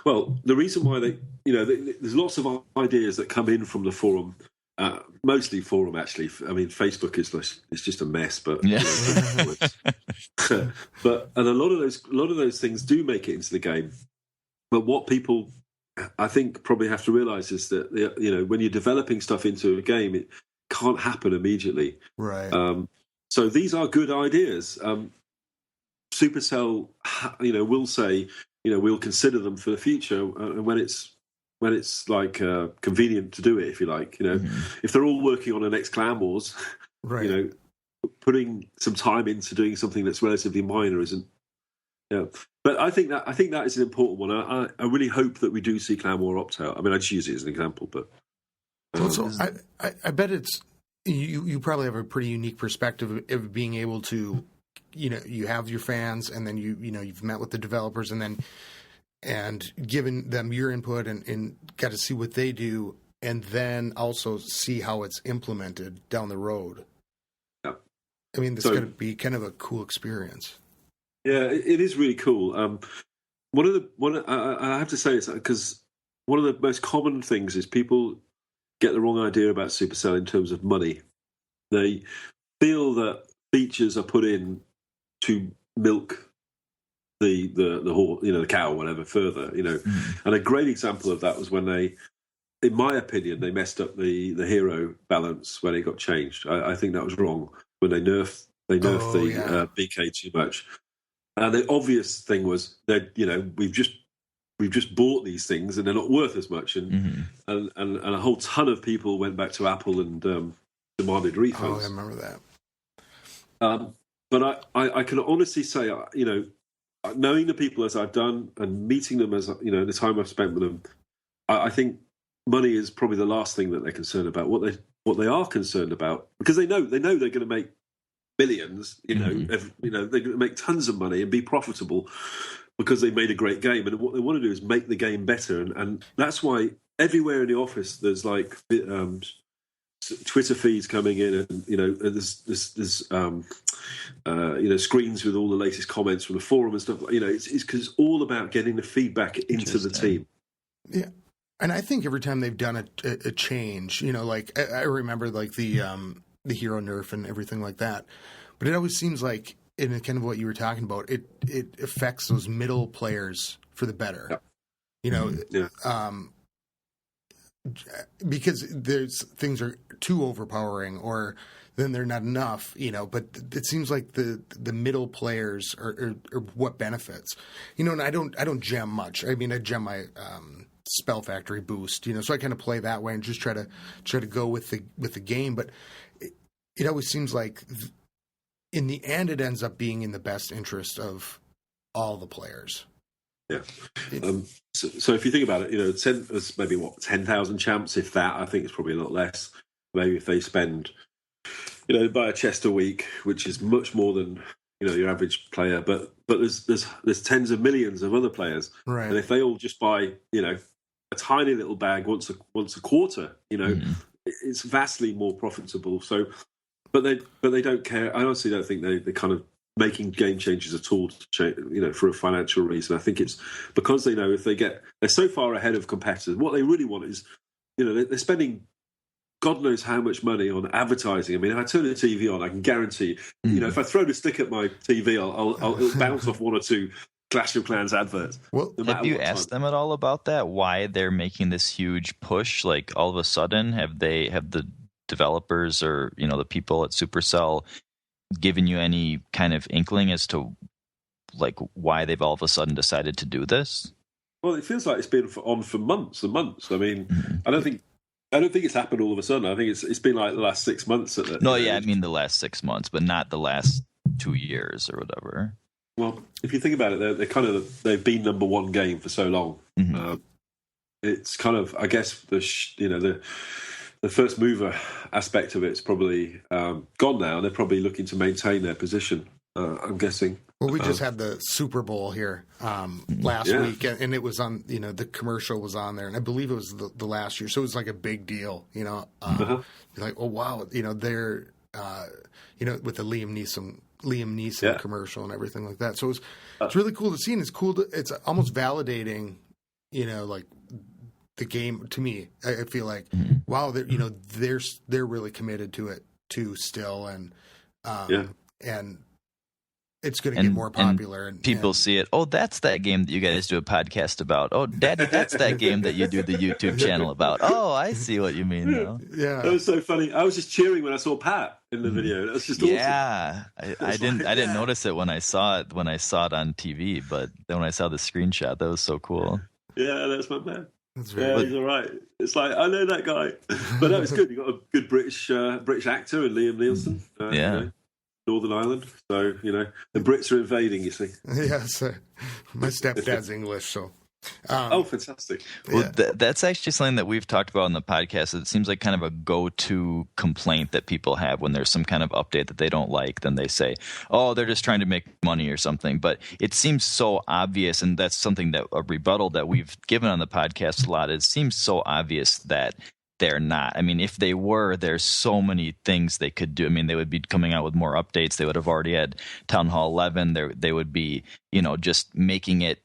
Speaker 3: Well, the reason why there's lots of ideas that come in from the forum, mostly forum actually. I mean, Facebook it's just a mess, but
Speaker 1: yeah.
Speaker 3: And a lot of those things do make it into the game. But what people, I think, probably have to realise is that when you're developing stuff into a game, it can't happen immediately.
Speaker 2: Right.
Speaker 3: So these are good ideas. Supercell, will say, we'll consider them for the future, and when it's like convenient to do it, if you like, if they're all working on the next Clan Wars,
Speaker 2: right.
Speaker 3: Putting some time into doing something that's relatively minor isn't. Yeah, but I think that is an important one. I really hope that we do see Clan War opt out. I mean, I just use it as an example, but
Speaker 2: so I bet it's you probably have a pretty unique perspective of being able to, you have your fans, and then you've met with the developers, and given them your input and got to see what they do, and then also see how it's implemented down the road.
Speaker 3: Yeah,
Speaker 2: I mean, this is going to be kind of a cool experience.
Speaker 3: Yeah, it is really cool. I have to say it's because one of the most common things is people get the wrong idea about Supercell in terms of money. They feel that features are put in to milk the the cow or whatever further, And a great example of that was when they, in my opinion, they messed up the hero balance when it got changed. I think that was wrong when they nerfed the BK too much. And the obvious thing was that we've just bought these things and they're not worth as much, and a whole ton of people went back to Apple and demanded refunds.
Speaker 2: Oh, I remember that.
Speaker 3: But I can honestly say, knowing the people as I've done and meeting them as the time I've spent with them, I think money is probably the last thing that they're concerned about. What they are concerned about, because they know they're going to make billions, they're going to make tons of money and be profitable because they made a great game. And what they want to do is make the game better. And that's why everywhere in the office there's like Twitter feeds coming in, and there's screens with all the latest comments from the forum and stuff. It's because it's all about getting the feedback into the team.
Speaker 2: Yeah. And I think every time they've done a change, like I remember like the hero nerf and everything like that, but it always seems like, in kind of what you were talking about, it affects those middle players for the better. Yeah. Because there's things are too overpowering, or then they're not enough, but it seems like the middle players are what benefits, and I don't gem much. I mean, I gem my Spell Factory boost, so I kind of play that way and just try to go with the game. But it always seems like in the end, it ends up being in the best interest of all the players.
Speaker 3: Yeah. So if you think about it, there's maybe 10,000 champs, if that. I think it's probably a lot less. Maybe if they spend, buy a chest a week, which is much more than your average player. But there's tens of millions of other players,
Speaker 2: right?
Speaker 3: And if they all just buy a tiny little bag once a quarter, it's vastly more profitable. So, but they don't care. I honestly don't think they kind of making game changes at all for a financial reason. I think it's because they know if they're so far ahead of competitors, what they really want is, they're spending God knows how much money on advertising. I mean, if I turn the TV on, I can guarantee, if I throw the stick at my TV, it'll bounce off one or two Clash of Clans adverts.
Speaker 1: Well, have you asked them at all about that? Why they're making this huge push? Like all of a sudden, have the developers or the people at Supercell given you any kind of inkling as to like why they've all of a sudden decided to do this?
Speaker 3: Well, it feels like it's been on for months and months. I mean, I don't think it's happened all of a sudden. I think it's been like the last 6 months.
Speaker 1: I mean the last 6 months, but not the last 2 years or whatever.
Speaker 3: Well, if you think about it, they've been number one game for so long. Mm-hmm. It's kind of, I guess, the first mover aspect of it's probably gone now. They're probably looking to maintain their position. I'm guessing.
Speaker 2: Well, we just had the Super Bowl here last week, and it was on. The commercial was on there, and I believe it was the last year, so it was like a big deal. You're like, oh wow, they're with the Liam Neeson commercial and everything like that. So it's really cool to see, and it's cool. It's almost validating, like the game to me. I feel like wow, they're really committed to it too still, and it's going to get more popular. And
Speaker 1: people see it. Oh, that's that game that you guys do a podcast about. Oh, Daddy, that's that game that you do the YouTube channel about. Oh, I see what you mean now.
Speaker 2: Yeah,
Speaker 3: that was so funny. I was just cheering when I saw Pat in the video. That was just awesome.
Speaker 1: Yeah, I didn't notice it when I saw it on TV, but then when I saw the screenshot, that was so cool.
Speaker 3: Yeah, that's my man.
Speaker 2: That's
Speaker 3: he's all right. It's like I know that guy, but no, it's good. You got a good British actor in Liam Neeson. Northern Ireland, so the Brits are invading. You see,
Speaker 2: yes. My stepdad's English, so.
Speaker 3: Oh, fantastic!
Speaker 1: Well, that's actually something that we've talked about on the podcast. It seems like kind of a go-to complaint that people have when there's some kind of update that they don't like. Then they say, "Oh, they're just trying to make money or something." But it seems so obvious, and that's something that a rebuttal that we've given on the podcast a lot. It seems so obvious that they're not. I mean, if they were, there's so many things they could do. I mean, they would be coming out with more updates. They would have already had Town Hall 11. They would be, just making it.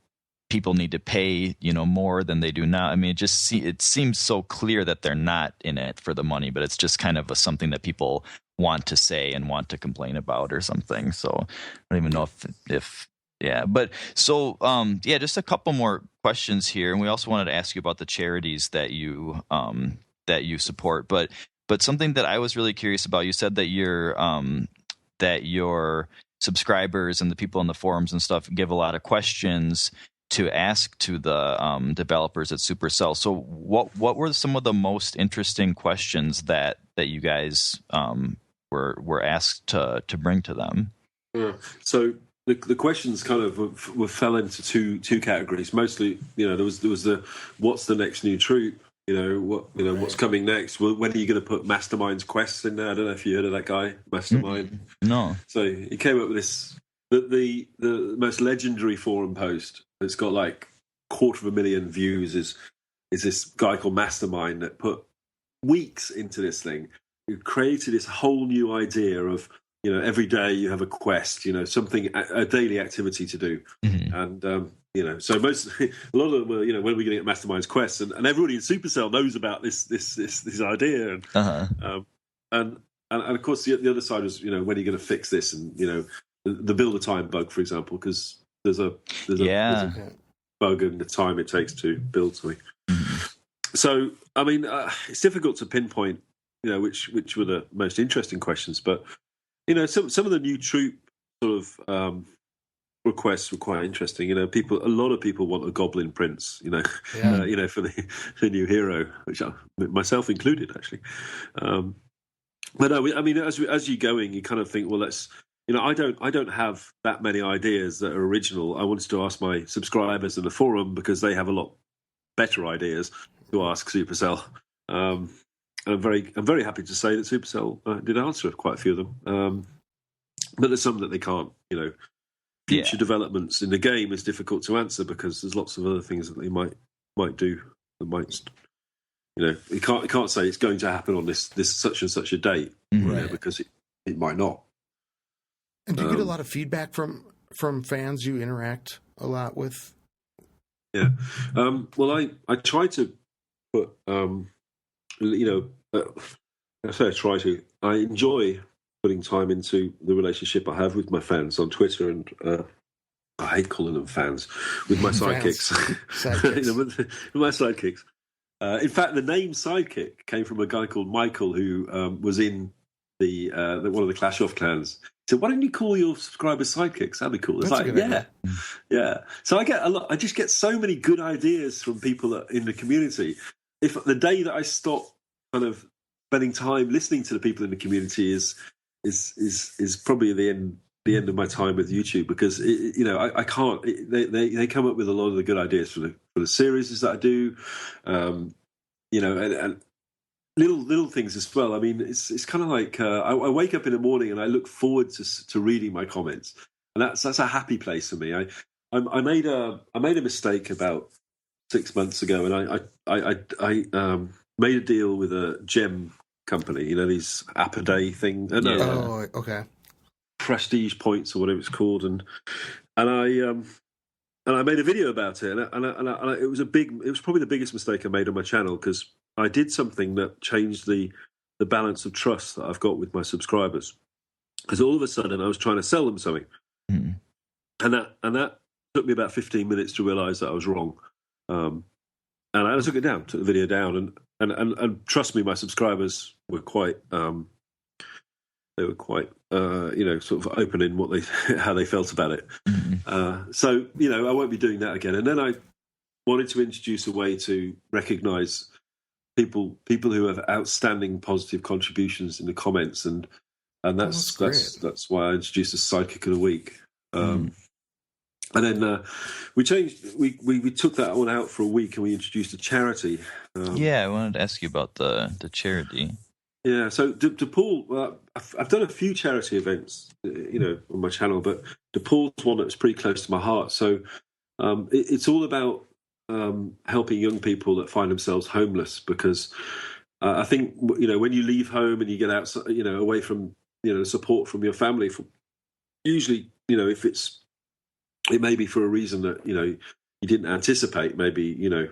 Speaker 1: People need to pay, more than they do now. I mean, it seems so clear that they're not in it for the money, but it's just kind of something that people want to say and want to complain about or something. So I don't even know if. But so, just a couple more questions here. And we also wanted to ask you about the charities that you support, but something that I was really curious about, you said that your subscribers and the people in the forums and stuff give a lot of questions to ask to the developers at Supercell. So what were some of the most interesting questions that you guys were asked to bring to them?
Speaker 3: So the questions kind of were fell into two categories. Mostly, there was the what's the next new troop? What's coming next? Well, when are you going to put Mastermind's quests in there? I don't know if you heard of that guy, Mastermind.
Speaker 1: No.
Speaker 3: So he came up with this, the most legendary forum post. It's got like 250,000 views. Is this guy called Mastermind that put weeks into this thing? Who created this whole new idea of every day you have a quest, something, a daily activity to do, and so a lot of them were, when are we going to get Mastermind's quests, and everybody in Supercell knows about this idea, and of course the other side was, when are you going to fix this, and the builder time bug, for example, because there's a bug in the time it takes to build something. So I mean, it's difficult to pinpoint, which were the most interesting questions, but some of the new troop sort of requests were quite interesting. A lot of people want a Goblin Prince, for the new hero, which myself included, actually. But no, I mean, as you're going, you kind of think, well, let's I don't have that many ideas that are original. I wanted to ask my subscribers in the forum because they have a lot better ideas to ask Supercell. I'm very happy to say that Supercell did answer quite a few of them. But there's some that they can't. Future developments in the game is difficult to answer because there's lots of other things that they might do that might. You can't say it's going to happen on this such and such a date, because it might not.
Speaker 2: And do you get a lot of feedback from fans you interact a lot with?
Speaker 3: Yeah. Well, I try to put, I say I try to. I enjoy putting time into the relationship I have with my fans on Twitter, and I hate calling them fans, with my sidekicks. With my sidekicks. In fact, the name Sidekick came from a guy called Michael who was in the one of the Clash of Clans. He said, "Why don't you call your subscribers sidekicks? That'd be cool." It's yeah. So I get a lot. I just get so many good ideas from people in the community. If the day that I stop kind of spending time listening to the people in the community is probably the end of my time with YouTube, because I can't. They come up with a lot of the good ideas for the series that I do, and little things as well. I mean, it's kind of like I wake up in the morning and I look forward to reading my comments, and that's a happy place for me. I made a mistake about 6 months ago, and I made a deal with a gem company. These app a day thing.
Speaker 2: Oh, okay.
Speaker 3: Prestige points or whatever it's called, and I made a video about it, and it was probably the biggest mistake I made on my channel, because I did something that changed the balance of trust that I've got with my subscribers. Because all of a sudden I was trying to sell them something, and that took me about 15 minutes to realise that I was wrong, and I took the video down, and trust me, my subscribers were quite. They were quite, sort of open in how they felt about it. So, I won't be doing that again. And then I wanted to introduce a way to recognise people who have outstanding positive contributions in the comments, and that's why I introduced a Sidekick of the Week. And then we changed. We took that one out for a week, and we introduced a charity.
Speaker 1: I wanted to ask you about the charity.
Speaker 3: Yeah, so DePaul, I've done a few charity events, on my channel, but DePaul's one that's pretty close to my heart. So it's all about helping young people that find themselves homeless, because I think, when you leave home and you get out, away from, support from your family, usually, if it may be for a reason that, you didn't anticipate, maybe, you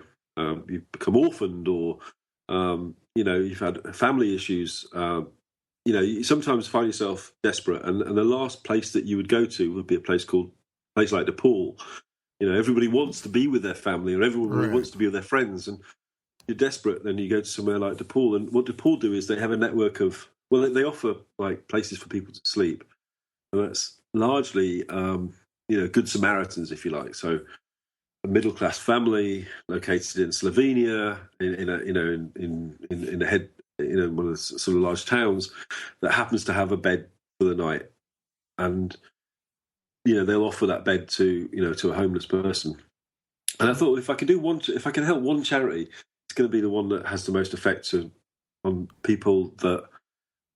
Speaker 3: become orphaned, or, you've had family issues, you sometimes find yourself desperate, and the last place that you would go to would be a place like DePaul. Everybody wants to be with their family, or everyone wants to be with their friends, and you're desperate, then you go to somewhere like DePaul. And what DePaul do is they have a network of, they offer like places for people to sleep, and that's largely, Good Samaritans, if you like. So a middle class family located in Slovenia, in the head, one of the sort of large towns, that happens to have a bed for the night, and they'll offer that bed to a homeless person. And I thought, if I can help one charity, it's going to be the one that has the most effect on people that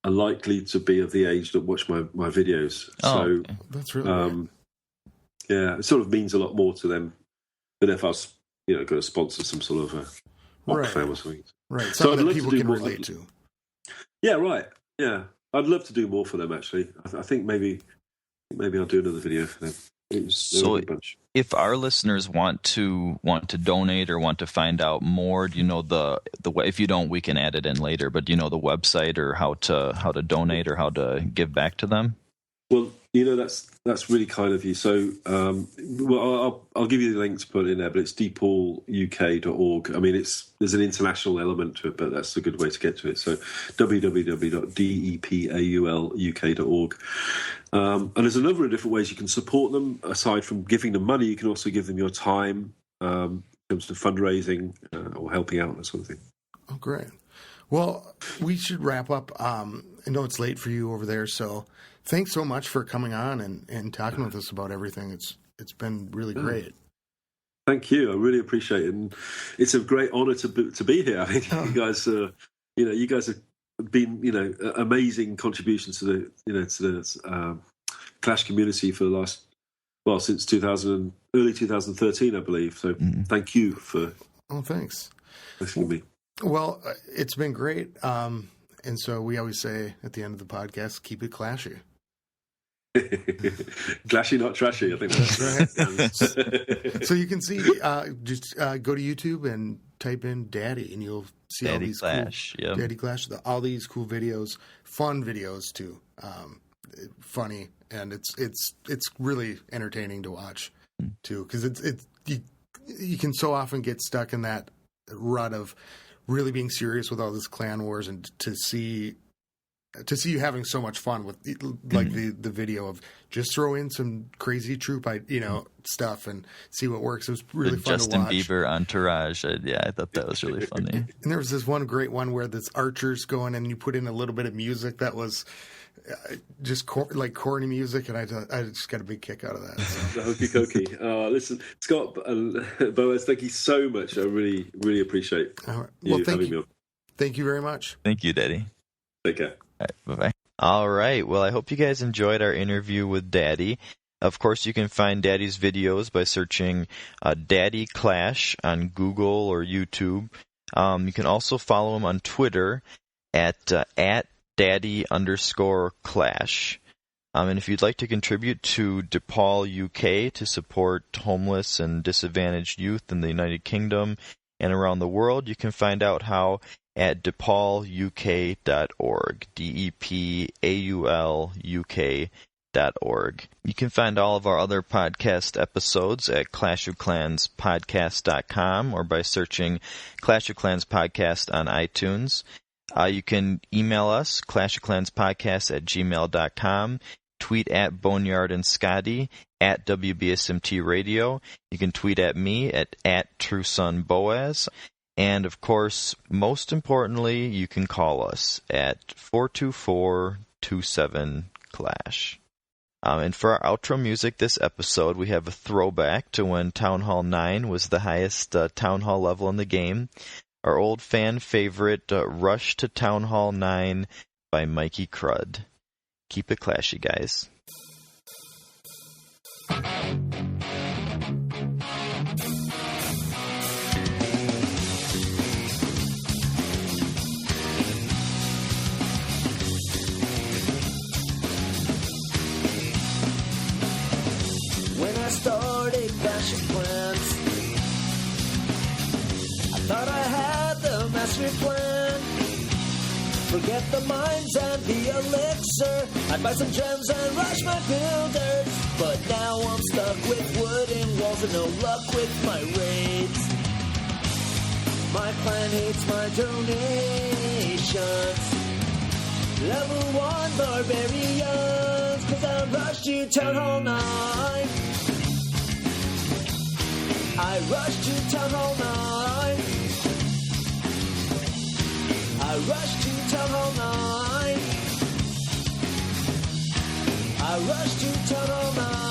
Speaker 3: are likely to be of the age that watch my videos.
Speaker 2: Okay. That's really
Speaker 3: it sort of means a lot more to them than if I was, going to sponsor some sort of Oxfam or something.
Speaker 2: Right. So that people can relate to.
Speaker 3: Yeah, right. Yeah. I'd love to do more for them, actually. I think maybe I'll do another video for them.
Speaker 1: So if our listeners want to donate or want to find out more, do you know the if you don't, we can add it in later, but do you know the website or how to donate or how to give back to them?
Speaker 3: Well, that's really kind of you. So, I'll give you the link to put in there, but it's depauluk.org. I mean, there's an international element to it, but that's a good way to get to it. So, www.depauluk.org. And there's a number of different ways you can support them. Aside from giving them money, you can also give them your time, in terms of fundraising or helping out, that sort of thing.
Speaker 2: Oh, great. Well, we should wrap up. I know it's late for you over there, so thanks so much for coming on and talking with us about everything. It's been really great.
Speaker 3: Thank you. I really appreciate it, and it's a great honor to be here. I think you guys have been amazing contributions to the Clash community for the last since early 2013, I believe. So thank you for.
Speaker 2: Oh, thanks.
Speaker 3: Listening to me.
Speaker 2: Well, it's been great. And so we always say at the end of the podcast, keep it clashy.
Speaker 3: Clashy, not trashy. I think that's
Speaker 2: right. So you can see, just go to YouTube and type in Daddy, and you'll see
Speaker 1: Daddy
Speaker 2: all these
Speaker 1: Clash.
Speaker 2: Cool, Daddy Clash, all these cool videos, fun videos too, funny, and it's really entertaining to watch too, because you can so often get stuck in that rut of really being serious with all this clan wars, and to see you having so much fun with like the video of just throw in some crazy troop stuff and see what works. It was really fun
Speaker 1: Justin
Speaker 2: to watch.
Speaker 1: Bieber entourage. I thought that was really funny.
Speaker 2: And there was this one great one where this archer's going and you put in a little bit of music that was just like corny music, and I just got a big kick out of that. So.
Speaker 3: Hokey cokey. Listen, Scott and Boaz, thank you so much. I really, really appreciate you having me on.
Speaker 2: Thank you very much.
Speaker 1: Thank you, Daddy.
Speaker 3: Take care.
Speaker 1: All right, bye-bye. All right. Well, I hope you guys enjoyed our interview with Daddy. Of course, you can find Daddy's videos by searching Daddy Clash on Google or YouTube. You can also follow him on Twitter at Daddy_Clash. And if you'd like to contribute to DePaul, UK to support homeless and disadvantaged youth in the United Kingdom and around the world, you can find out how at DePaulUK.org, DePaulUK.org. You can find all of our other podcast episodes at clashofclanspodcast.com or by searching Clash of Clans Podcast on iTunes. You can email us, clashofclanspodcast@gmail.com, tweet at Boneyard and Scotty, at WBSMT Radio. You can tweet at me at TrueSonBoaz. And, of course, most importantly, you can call us at 424-27-CLASH. And for our outro music this episode, we have a throwback to when Town Hall 9 was the highest Town Hall level in the game. Our old fan favorite, Rush to Town Hall 9 by Mikey Crud. Keep it clashy, guys.
Speaker 4: When I started Clash of Clans, I thought I had the master plan. Forget the mines and the elixir, I'd buy some gems and rush my builders. But now I'm stuck with wooden walls and no luck with my raids. My clan hates my donations. Level 1 barbarians, 'cause I rushed to Town Hall 9. I rushed to Town Hall 9. I rushed to Town Hall 9. I rushed to Town Hall 9.